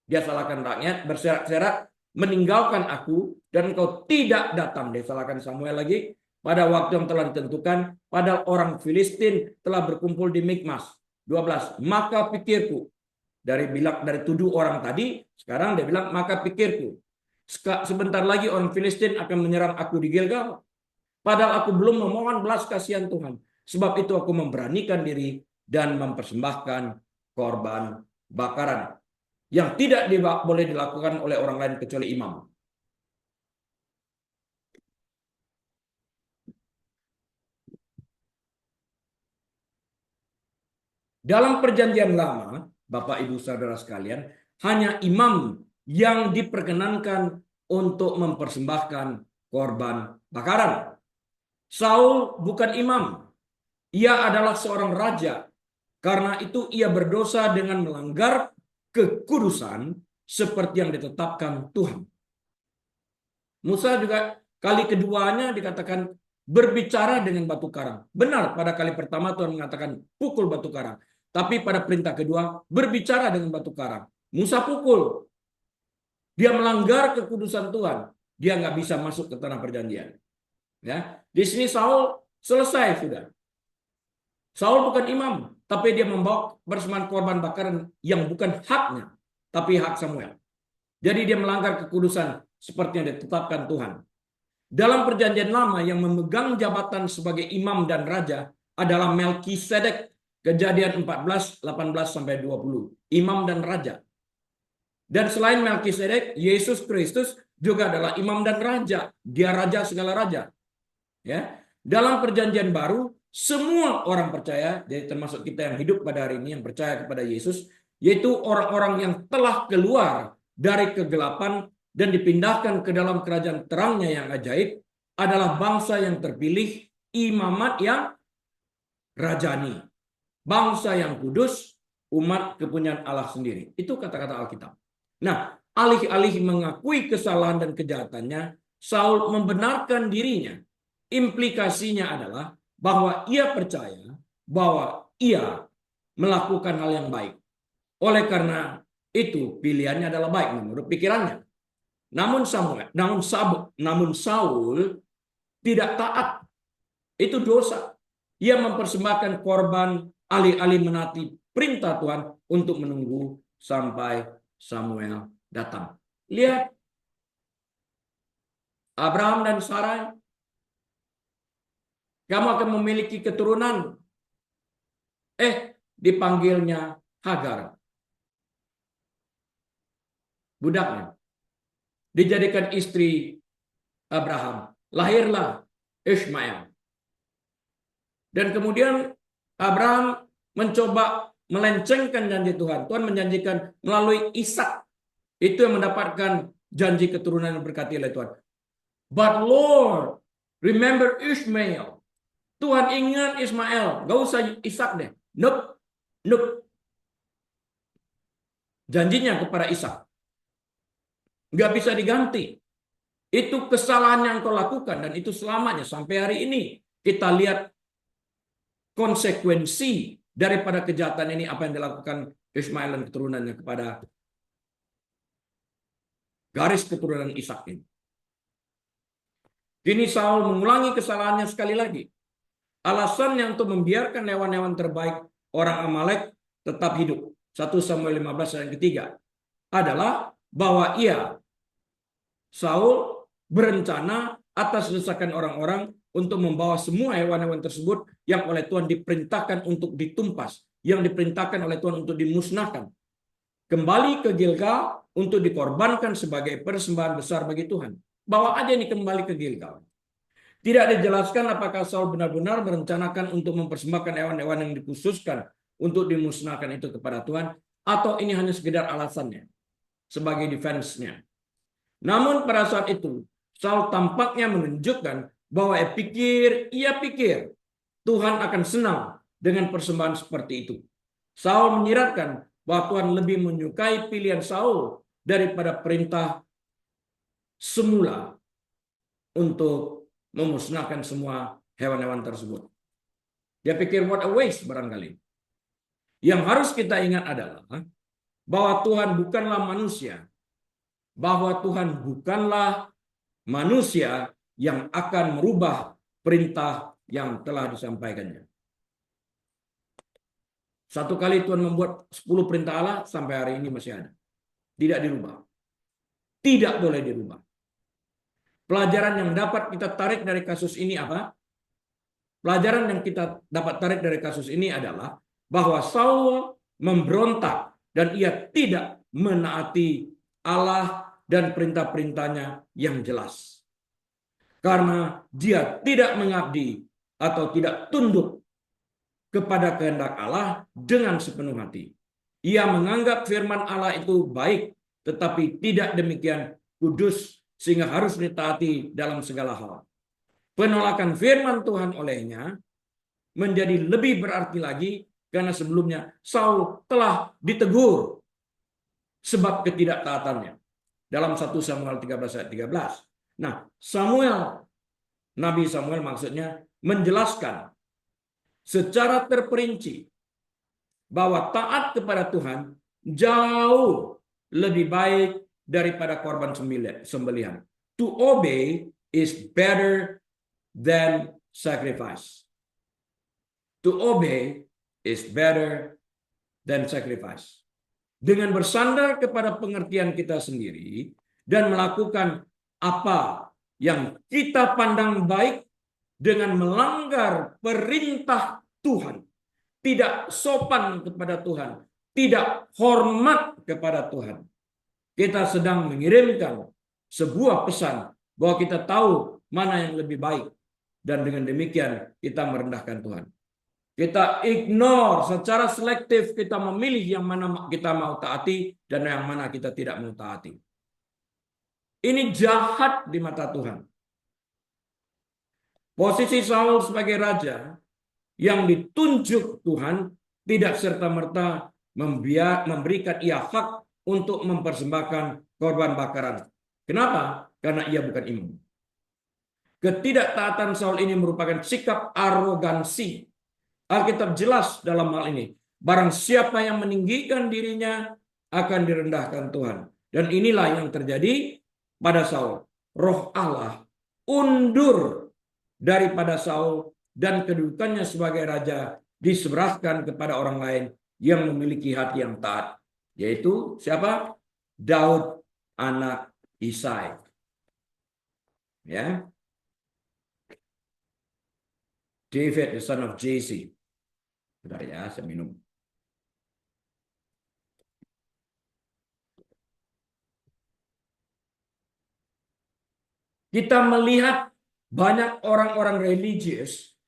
dia salahkan rakyat, berserak-serak, meninggalkan aku, dan engkau tidak datang. Dia salahkan Samuel lagi, pada waktu yang telah ditentukan, padahal orang Filistin telah berkumpul di Mikmas. 12. Maka pikirku, dari tuduh orang tadi, sekarang dia bilang, maka pikirku, sebentar lagi orang Filistin akan menyerang aku di Gilgal. Padahal aku belum memohon belas kasihan Tuhan. Sebab itu aku memberanikan diri dan mempersembahkan korban bakaran. Yang tidak boleh dilakukan oleh orang lain kecuali imam. Dalam perjanjian lama, Bapak Ibu Saudara sekalian, hanya imam yang diperkenankan untuk mempersembahkan korban bakaran. Saul bukan imam. Ia adalah seorang raja. Karena itu ia berdosa dengan melanggar kekudusan seperti yang ditetapkan Tuhan. Musa juga kali keduanya dikatakan berbicara dengan batu karang. Benar, pada kali pertama Tuhan mengatakan pukul batu karang. Tapi pada perintah kedua berbicara dengan batu karang. Musa pukul. Dia melanggar kekudusan Tuhan. Dia nggak bisa masuk ke tanah perjanjian. Ya, di sini Saul selesai sudah. Saul bukan imam, tapi dia membawa persembahan korban bakaran yang bukan haknya, tapi hak Samuel. Jadi dia melanggar kekudusan seperti yang ditetapkan Tuhan. Dalam perjanjian lama yang memegang jabatan sebagai imam dan raja adalah Melkisedek. Kejadian 14, 18 sampai 20. Imam dan raja. Dan selain Melkisedek, Yesus Kristus juga adalah imam dan raja. Dia raja segala raja. Ya. Dalam perjanjian baru, semua orang percaya, jadi termasuk kita yang hidup pada hari ini, yang percaya kepada Yesus, yaitu orang-orang yang telah keluar dari kegelapan dan dipindahkan ke dalam kerajaan terangnya yang ajaib adalah bangsa yang terpilih, imamat yang rajani, bangsa yang kudus, umat kepunyaan Allah sendiri. Itu kata-kata Alkitab. Nah, alih-alih mengakui kesalahan dan kejahatannya, Saul membenarkan dirinya. Implikasinya adalah bahwa ia percaya bahwa ia melakukan hal yang baik. Oleh karena itu, pilihannya adalah baik menurut pikirannya. Namun Saul tidak taat. Itu dosa. Ia mempersembahkan korban alih-alih menaati perintah Tuhan untuk menunggu sampai Samuel datang. Lihat Abraham dan Sarai. Kamu akan memiliki keturunan. Dipanggilnya Hagar. Budaknya. Dijadikan istri Abraham. Lahirlah Ishmael. Dan kemudian Abraham mencoba melencengkan janji Tuhan. Tuhan menjanjikan melalui Ishak. Itu yang mendapatkan janji keturunan yang berkati oleh Tuhan. But Lord, remember Ishmael. Tuhan ingat Ismail. Gak usah Ishak deh. Nope. Janjinya kepada Ishak. Gak bisa diganti. Itu kesalahan yang kau lakukan. Dan itu selamanya. Sampai hari ini kita lihat konsekuensi daripada kejahatan ini, apa yang dilakukan Ismail dan keturunannya kepada garis keturunan Ishak ini. Kini Saul mengulangi kesalahannya sekali lagi. Alasannya untuk membiarkan hewan-hewan terbaik orang Amalek tetap hidup. 1 Samuel 15 ayat ketiga adalah bahwa Saul berencana atas desakan orang-orang untuk membawa semua hewan-hewan tersebut yang oleh Tuhan diperintahkan untuk ditumpas, yang diperintahkan oleh Tuhan untuk dimusnahkan, kembali ke Gilgal untuk dikorbankan sebagai persembahan besar bagi Tuhan. Bawa aja ini kembali ke Gilgal. Tidak dijelaskan apakah Saul benar-benar merencanakan untuk mempersembahkan hewan-hewan yang dikhususkan untuk dimusnahkan itu kepada Tuhan, atau ini hanya sekedar alasannya sebagai defense-nya. Namun pada saat itu Saul tampaknya menunjukkan bahwa ia pikir Tuhan akan senang dengan persembahan seperti itu. Saul menyiratkan bahwa Tuhan lebih menyukai pilihan Saul daripada perintah semula untuk memusnahkan semua hewan-hewan tersebut. Dia pikir what a waste barangkali. Yang harus kita ingat adalah bahwa Tuhan bukanlah manusia. Bahwa Tuhan bukanlah manusia yang akan merubah perintah yang telah disampaikannya. Satu kali Tuhan membuat 10 perintah Allah, sampai hari ini masih ada. Tidak dirubah. Tidak boleh dirubah. Pelajaran yang dapat kita tarik dari kasus ini apa? Pelajaran yang kita dapat tarik dari kasus ini adalah bahwa Saul memberontak dan ia tidak menaati Allah dan perintah-perintahnya yang jelas. Karena dia tidak mengabdi atau tidak tunduk kepada kehendak Allah dengan sepenuh hati. Ia menganggap firman Allah itu baik, tetapi tidak demikian kudus sehingga harus ditaati dalam segala hal. Penolakan firman Tuhan olehnya menjadi lebih berarti lagi karena sebelumnya Saul telah ditegur sebab ketidaktaatannya. Dalam 1 Samuel 13 ayat 13. Nah, Nabi Samuel maksudnya menjelaskan secara terperinci bahwa taat kepada Tuhan jauh lebih baik daripada korban sembelihan. To obey is better than sacrifice. To obey is better than sacrifice. Dengan bersandar kepada pengertian kita sendiri dan melakukan apa yang kita pandang baik dengan melanggar perintah Tuhan, tidak sopan kepada Tuhan, tidak hormat kepada Tuhan, kita sedang mengirimkan sebuah pesan bahwa kita tahu mana yang lebih baik, dan dengan demikian kita merendahkan Tuhan. Kita ignore secara selektif, kita memilih yang mana kita mau taati dan yang mana kita tidak mau taati. Ini jahat di mata Tuhan. Posisi Saul sebagai raja yang ditunjuk Tuhan tidak serta-merta memberikan ia hak untuk mempersembahkan korban bakaran. Kenapa? Karena ia bukan imam. Ketidaktaatan Saul ini merupakan sikap arogansi. Alkitab jelas dalam hal ini. Barang siapa yang meninggikan dirinya akan direndahkan Tuhan. Dan inilah yang terjadi pada Saul. Roh Allah undur daripada Saul dan kedudukannya sebagai raja diserahkan kepada orang lain yang memiliki hati yang taat. Yaitu siapa? Daud anak Isai. Ya. David the son of Jesse. Bentar ya, saya minum. Kita melihat banyak orang-orang religius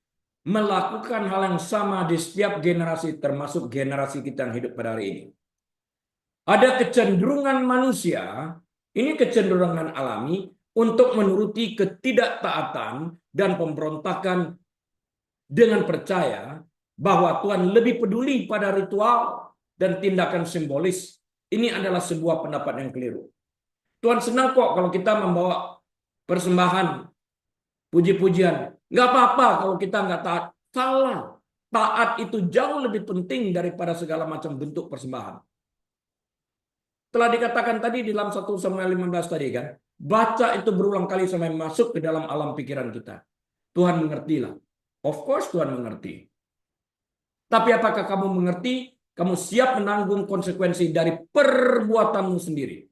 melakukan hal yang sama di setiap generasi, termasuk generasi kita yang hidup pada hari ini. Ada kecenderungan manusia, ini kecenderungan alami, untuk menuruti ketidaktaatan dan pemberontakan dengan percaya bahwa Tuhan lebih peduli pada ritual dan tindakan simbolis. Ini adalah sebuah pendapat yang keliru. Tuhan senang kok kalau kita membawa persembahan, puji-pujian. Nggak apa-apa kalau kita nggak taat. Salah. Taat itu jauh lebih penting daripada segala macam bentuk persembahan. Telah dikatakan tadi di dalam 1 Samuel 15 tadi kan. Baca itu berulang kali sampai masuk ke dalam alam pikiran kita. Tuhan mengertilah. Of course Tuhan mengerti. Tapi apakah kamu mengerti? Kamu siap menanggung konsekuensi dari perbuatanmu sendiri.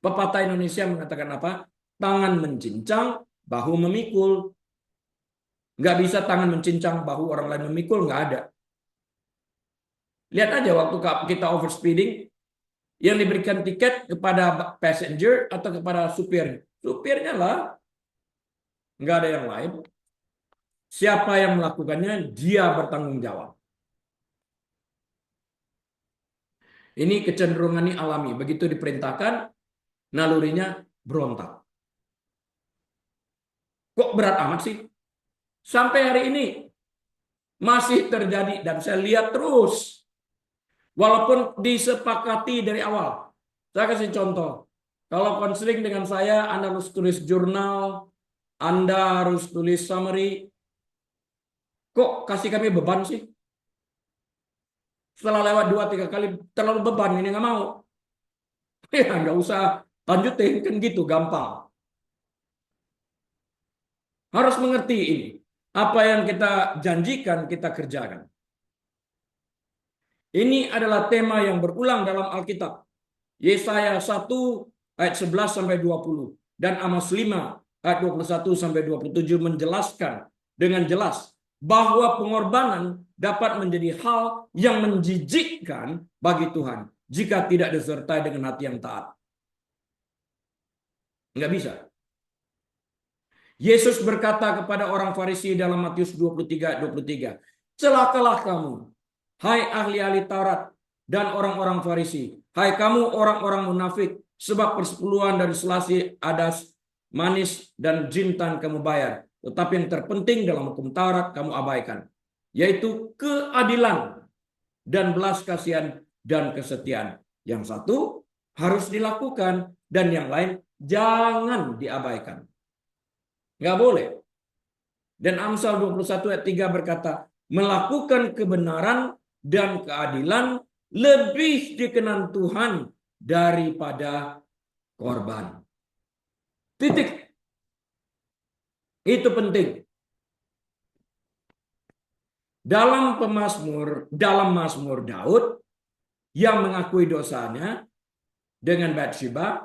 Pepatah Indonesia mengatakan apa? Tangan mencincang, bahu memikul. Nggak bisa tangan mencincang, bahu orang lain memikul, nggak ada. Lihat aja waktu kita overspeeding, yang diberikan tiket kepada passenger atau kepada supir. Supirnya lah, nggak ada yang lain. Siapa yang melakukannya, dia bertanggung jawab. Ini kecenderungan ini alami. Begitu diperintahkan, nalurinya berontak. Kok berat amat sih? Sampai hari ini masih terjadi dan saya lihat terus. Walaupun disepakati dari awal. Saya kasih contoh. Kalau konseling dengan saya, Anda harus tulis jurnal, Anda harus tulis summary. Kok kasih kami beban sih? Setelah lewat 2-3 kali terlalu beban, ini nggak mau. Ya nggak usah lanjutin, kan gitu, gampang. Harus mengerti ini. Apa yang kita janjikan, kita kerjakan. Ini adalah tema yang berulang dalam Alkitab. Yesaya 1 ayat 11 sampai 20 dan Amos 5 ayat 21 sampai 27 menjelaskan dengan jelas bahwa pengorbanan dapat menjadi hal yang menjijikkan bagi Tuhan jika tidak disertai dengan hati yang taat. Enggak bisa. Yesus berkata kepada orang Farisi dalam Matius 23:23, celakalah kamu, hai ahli-ahli Taurat dan orang-orang Farisi, hai kamu orang-orang munafik, sebab persepuluhan dan selasi, adas, manis, dan jintan kamu bayar. Tetapi yang terpenting dalam hukum Taurat kamu abaikan, yaitu keadilan dan belas kasihan dan kesetiaan. Yang satu harus dilakukan dan yang lain jangan diabaikan. Nggak boleh. Dan Amsal 21 ayat 3 berkata, melakukan kebenaran dan keadilan lebih dikenan Tuhan daripada korban. Titik. Itu penting. Dalam Mazmur Daud yang mengakui dosanya dengan Batsheba,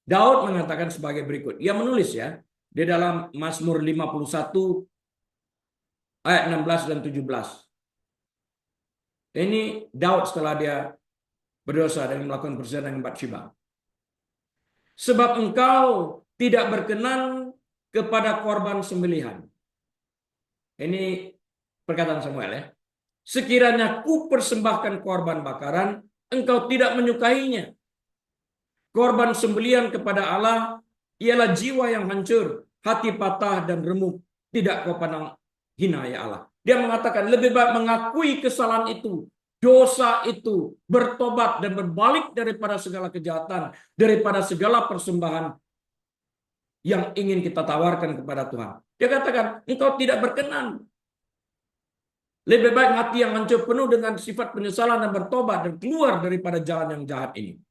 Daud mengatakan sebagai berikut. Ia menulis ya, di dalam Mazmur 51 ayat 16 dan 17. Ini Daud setelah dia berdosa dan melakukan perzinahan dengan Batsheba. Sebab engkau tidak berkenan kepada korban sembelihan. Ini perkataan Samuel ya. Sekiranya ku persembahkan korban bakaran, engkau tidak menyukainya. Korban sembelihan kepada Allah ialah jiwa yang hancur, hati patah dan remuk. Tidak kau pandang hina ya Allah. Dia mengatakan lebih baik mengakui kesalahan itu, dosa itu, bertobat dan berbalik daripada segala kejahatan, daripada segala persembahan yang ingin kita tawarkan kepada Tuhan. Dia katakan, engkau tidak berkenan. Lebih baik hati yang hancur penuh dengan sifat penyesalan dan bertobat dan keluar daripada jalan yang jahat ini.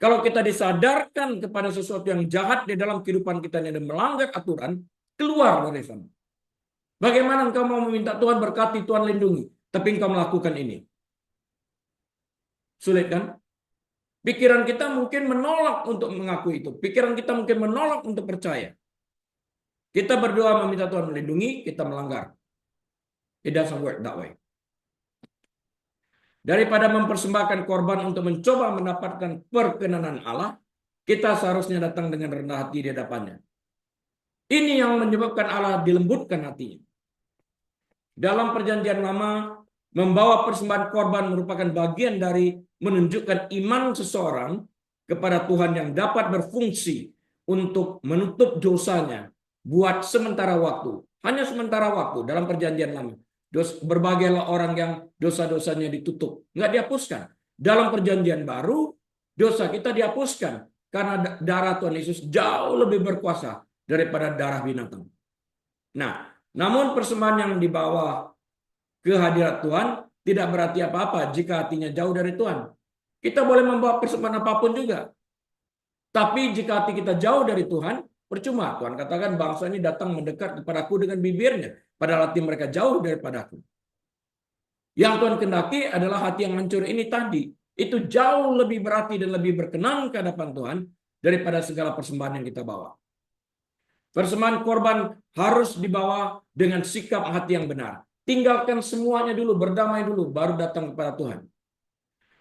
Kalau kita disadarkan kepada sesuatu yang jahat di dalam kehidupan kita dan melanggar aturan, keluar dari sana. Bagaimana engkau mau meminta Tuhan berkati, Tuhan lindungi, tapi engkau melakukan ini? Sulit kan? Pikiran kita mungkin menolak untuk mengakui itu. Pikiran kita mungkin menolak untuk percaya. Kita berdoa meminta Tuhan melindungi, kita melanggar. It doesn't work that way. Daripada mempersembahkan korban untuk mencoba mendapatkan perkenanan Allah, kita seharusnya datang dengan rendah hati di hadapannya. Ini yang menyebabkan Allah dilembutkan hatinya. Dalam perjanjian lama, membawa persembahan korban merupakan bagian dari menunjukkan iman seseorang kepada Tuhan yang dapat berfungsi untuk menutup dosanya buat sementara waktu. Hanya sementara waktu dalam perjanjian lama. Berbagailah orang yang dosa-dosanya ditutup, nggak dihapuskan. Dalam perjanjian baru, dosa kita dihapuskan karena darah Tuhan Yesus jauh lebih berkuasa daripada darah binatang. Nah, namun persembahan yang dibawa ke hadirat Tuhan tidak berarti apa-apa jika hatinya jauh dari Tuhan. Kita boleh membawa persembahan apapun juga. Tapi jika hati kita jauh dari Tuhan, percuma. Tuhan katakan bangsa ini datang mendekat kepadaku dengan bibirnya, padahal hati mereka jauh daripadaku. Yang Tuhan kendaki adalah hati yang hancur ini tadi. Itu jauh lebih berarti dan lebih berkenan ke hadapan Tuhan daripada segala persembahan yang kita bawa. Persembahan korban harus dibawa dengan sikap hati yang benar. Tinggalkan semuanya dulu, berdamai dulu, baru datang kepada Tuhan.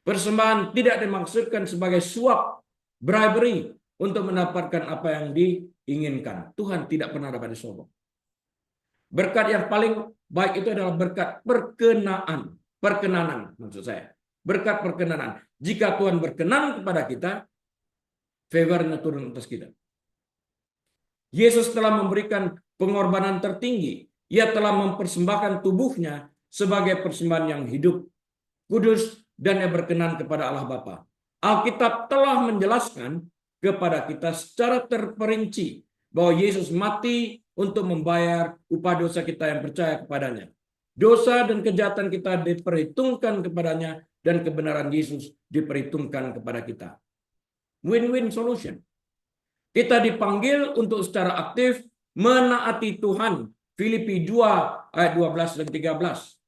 Persembahan tidak dimaksudkan sebagai suap, bribery, untuk mendapatkan apa yang diinginkan. Tuhan tidak pernah dapat disombong. Berkat yang paling baik itu adalah berkat perkenaan. Perkenanan maksud saya. Berkat perkenanan. Jika Tuhan berkenan kepada kita, favor-nya turun atas kita. Yesus telah memberikan pengorbanan tertinggi. Ia telah mempersembahkan tubuhnya sebagai persembahan yang hidup, kudus, dan yang berkenan kepada Allah Bapa. Alkitab telah menjelaskan kepada kita secara terperinci bahwa Yesus mati untuk membayar upah dosa kita yang percaya kepadanya. Dosa dan kejahatan kita diperhitungkan kepadanya dan kebenaran Yesus diperhitungkan kepada kita. Win-win solution. Kita dipanggil untuk secara aktif menaati Tuhan. Filipi 2 ayat 12 dan 13.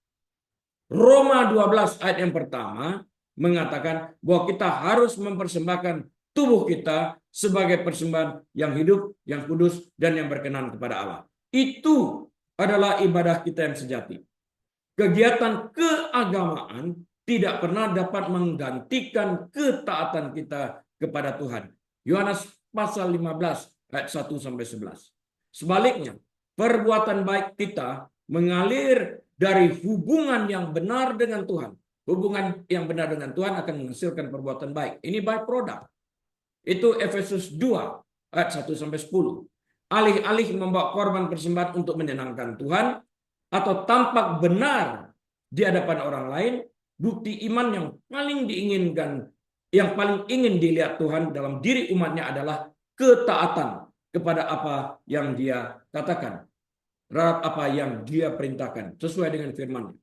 Roma 12 ayat yang pertama mengatakan bahwa kita harus mempersembahkan tubuh kita sebagai persembahan yang hidup, yang kudus, dan yang berkenan kepada Allah. Itu adalah ibadah kita yang sejati. Kegiatan keagamaan tidak pernah dapat menggantikan ketaatan kita kepada Tuhan. Yohanes pasal 15 ayat 1-11. Sebaliknya, perbuatan baik kita mengalir dari hubungan yang benar dengan Tuhan. Hubungan yang benar dengan Tuhan akan menghasilkan perbuatan baik. Ini byproduct. Itu Efesus 2 ayat 1-10. Alih-alih membawa korban persembahan untuk menyenangkan Tuhan atau tampak benar di hadapan orang lain, bukti iman yang paling diinginkan, yang paling ingin dilihat Tuhan dalam diri umatnya adalah ketaatan kepada apa yang Dia katakan, terhadap apa yang Dia perintahkan sesuai dengan firman-Nya.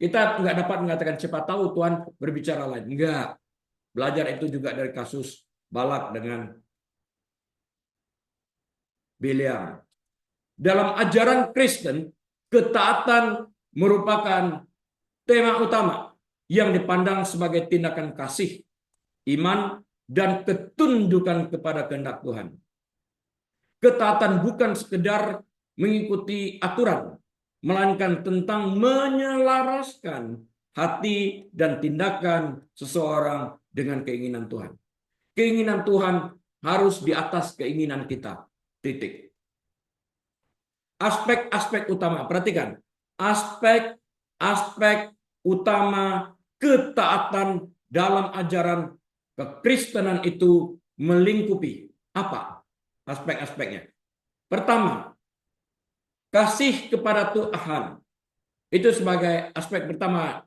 Kita nggak dapat mengatakan siapa tahu Tuhan berbicara lain. Enggak. Belajar itu juga dari kasus Balak dengan Bileam. Dalam ajaran Kristen, ketaatan merupakan tema utama yang dipandang sebagai tindakan kasih, iman, dan ketundukan kepada kehendak Tuhan. Ketaatan bukan sekedar mengikuti aturan, melainkan tentang menyelaraskan hati dan tindakan seseorang dengan keinginan Tuhan. Keinginan Tuhan harus di atas keinginan kita. Titik. Aspek-aspek utama, perhatikan. Aspek-aspek utama ketaatan dalam ajaran kekristenan itu melingkupi Apa aspek-aspeknya? Pertama, kasih kepada Tuhan. Itu sebagai aspek pertama,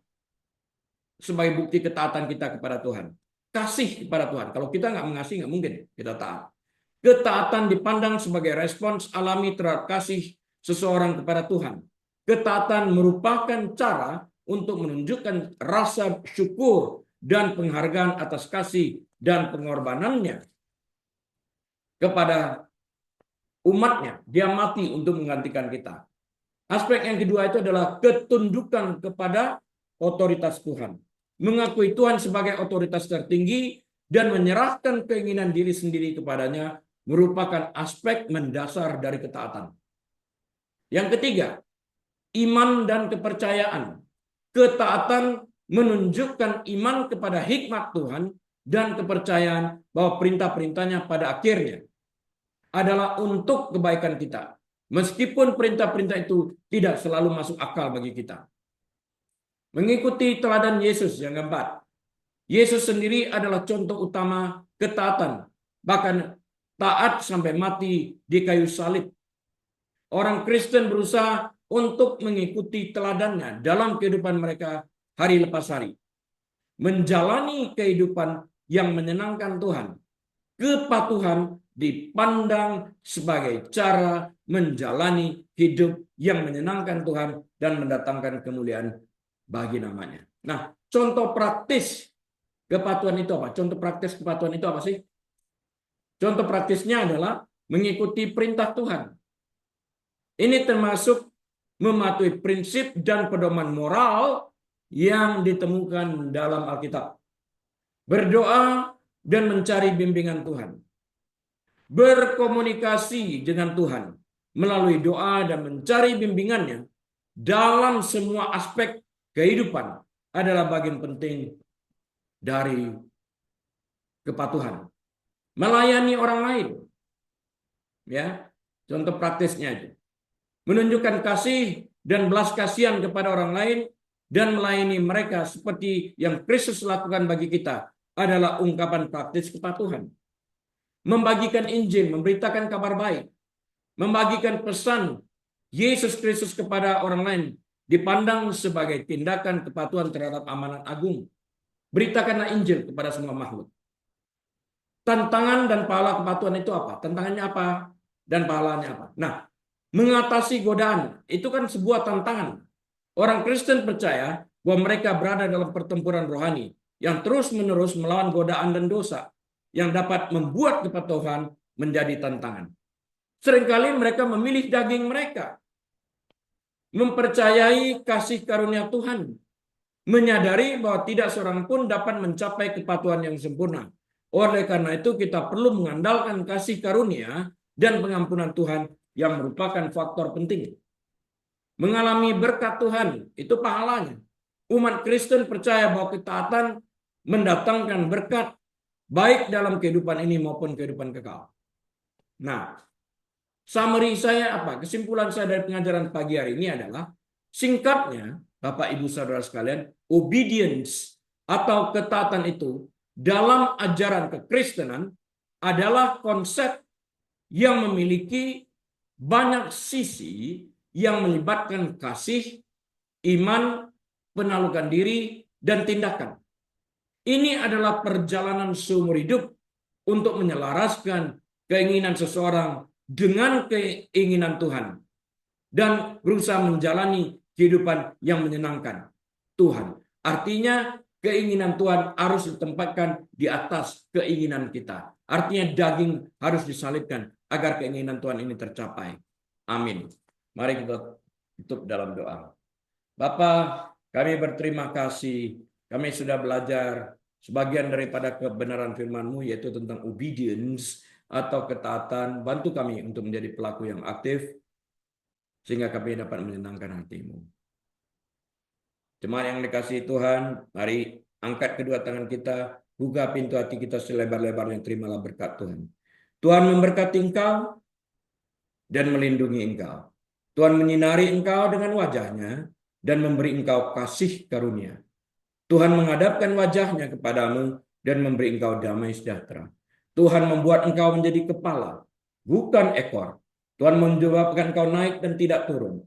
sebagai bukti ketaatan kita kepada Tuhan. Kasih kepada Tuhan. Kalau kita nggak mengasihi, nggak mungkin kita taat. Ketaatan dipandang sebagai respons alami terhadap kasih seseorang kepada Tuhan. Ketaatan merupakan cara untuk menunjukkan rasa syukur dan penghargaan atas kasih dan pengorbanannya kepada umatnya. Dia mati untuk menggantikan kita. Aspek yang kedua itu adalah ketundukan kepada otoritas Tuhan. Mengakui Tuhan sebagai otoritas tertinggi dan menyerahkan keinginan diri sendiri kepadanya merupakan aspek mendasar dari ketaatan. Yang ketiga, iman dan kepercayaan. Ketaatan menunjukkan iman kepada hikmat Tuhan dan kepercayaan bahwa perintah-perintahnya pada akhirnya adalah untuk kebaikan kita. Meskipun perintah-perintah itu tidak selalu masuk akal bagi kita. Mengikuti teladan Yesus yang keempat. Yesus sendiri adalah contoh utama ketaatan. Bahkan taat sampai mati di kayu salib. Orang Kristen berusaha untuk mengikuti teladannya dalam kehidupan mereka hari lepas hari. Menjalani kehidupan yang menyenangkan Tuhan. Kepatuhan dipandang sebagai cara menjalani hidup yang menyenangkan Tuhan dan mendatangkan kemuliaan bagi namanya. Nah, contoh praktis kepatuhan itu apa? Contoh praktis kepatuhan itu apa sih? Contoh praktisnya adalah mengikuti perintah Tuhan. Ini termasuk mematuhi prinsip dan pedoman moral yang ditemukan dalam Alkitab. Berdoa dan mencari bimbingan Tuhan. Berkomunikasi dengan Tuhan melalui doa dan mencari bimbingannya dalam semua aspek kehidupan adalah bagian penting dari kepatuhan. Melayani orang lain. Ya, contoh praktisnya itu. Menunjukkan kasih dan belas kasihan kepada orang lain dan melayani mereka seperti yang Kristus lakukan bagi kita adalah ungkapan praktis kepatuhan. Membagikan Injil, memberitakan kabar baik, membagikan pesan Yesus Kristus kepada orang lain dipandang sebagai tindakan kepatuhan terhadap amanat agung. Beritakanlah Injil kepada semua makhluk. Tantangan dan pahala kepatuhan itu apa? Tantangannya apa? Dan pahalanya apa? Nah, mengatasi godaan itu kan sebuah tantangan. Orang Kristen percaya bahwa mereka berada dalam pertempuran rohani yang terus-menerus melawan godaan dan dosa yang dapat membuat kepatuhan menjadi tantangan. Seringkali mereka memilih daging mereka, mempercayai kasih karunia Tuhan, menyadari bahwa tidak seorang pun dapat mencapai kepatuhan yang sempurna. Oleh karena itu kita perlu mengandalkan kasih karunia dan pengampunan Tuhan yang merupakan faktor penting. Mengalami berkat Tuhan, itu pahalanya. Umat Kristen percaya bahwa ketaatan mendatangkan berkat baik dalam kehidupan ini maupun kehidupan kekal. Nah, summary saya apa? Kesimpulan saya dari pengajaran pagi hari ini adalah singkatnya, Bapak Ibu Saudara sekalian, obedience atau ketaatan itu dalam ajaran kekristenan adalah konsep yang memiliki banyak sisi yang melibatkan kasih, iman, penaklukan diri, dan tindakan. Ini adalah perjalanan seumur hidup untuk menyelaraskan keinginan seseorang dengan keinginan Tuhan dan berusaha menjalani kehidupan yang menyenangkan Tuhan. Artinya keinginan Tuhan harus ditempatkan di atas keinginan kita. Artinya daging harus disalibkan agar keinginan Tuhan ini tercapai. Amin. Mari kita tutup dalam doa. Bapa, kami berterima kasih. Kami sudah belajar sebagian daripada kebenaran firman-Mu, yaitu tentang obedience atau ketaatan. Bantu kami untuk menjadi pelaku yang aktif, sehingga kami dapat menyenangkan hati-Mu. Jemaat yang dikasihi Tuhan, mari angkat kedua tangan kita, buka pintu hati kita selebar-lebarnya, terimalah berkat Tuhan. Tuhan memberkati engkau dan melindungi engkau. Tuhan menyinari engkau dengan wajah-Nya dan memberi engkau kasih karunia. Tuhan menghadapkan wajah-Nya kepadamu dan memberi engkau damai sejahtera. Tuhan membuat engkau menjadi kepala, bukan ekor. Tuhan menyebabkan engkau naik dan tidak turun.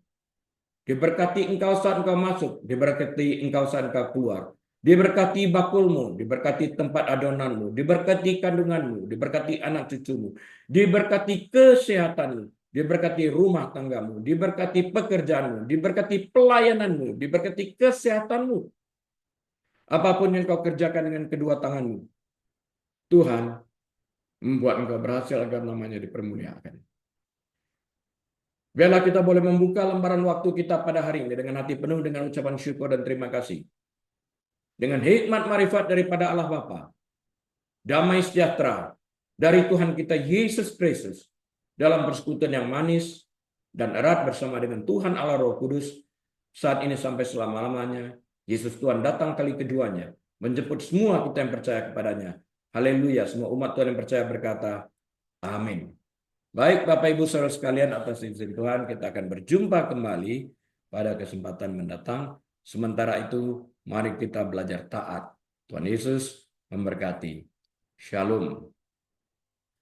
Diberkati engkau saat engkau masuk, diberkati engkau saat engkau keluar. Diberkati bakulmu, diberkati tempat adonanmu, diberkati kandunganmu, diberkati anak cucumu, diberkati kesehatanmu, diberkati rumah tanggamu, diberkati pekerjaanmu, diberkati pelayananmu, diberkati kesehatanmu. Apapun yang kau kerjakan dengan kedua tanganmu, Tuhan membuat engkau berhasil agar namanya dipermuliakan. Biarlah kita boleh membuka lembaran waktu kita pada hari ini dengan hati penuh dengan ucapan syukur dan terima kasih. Dengan hikmat marifat daripada Allah Bapa, damai sejahtera dari Tuhan kita Yesus Kristus, dalam persekutuan yang manis dan erat bersama dengan Tuhan Allah Roh Kudus, saat ini sampai selama-lamanya. Yesus Tuhan datang kali keduanya, menjemput semua kita yang percaya kepadanya. Haleluya, semua umat Tuhan yang percaya berkata, amin. Baik Bapak Ibu Saudara sekalian, atas izin Tuhan kita akan berjumpa kembali pada kesempatan mendatang. Sementara itu, mari kita belajar taat. Tuhan Yesus memberkati. Shalom.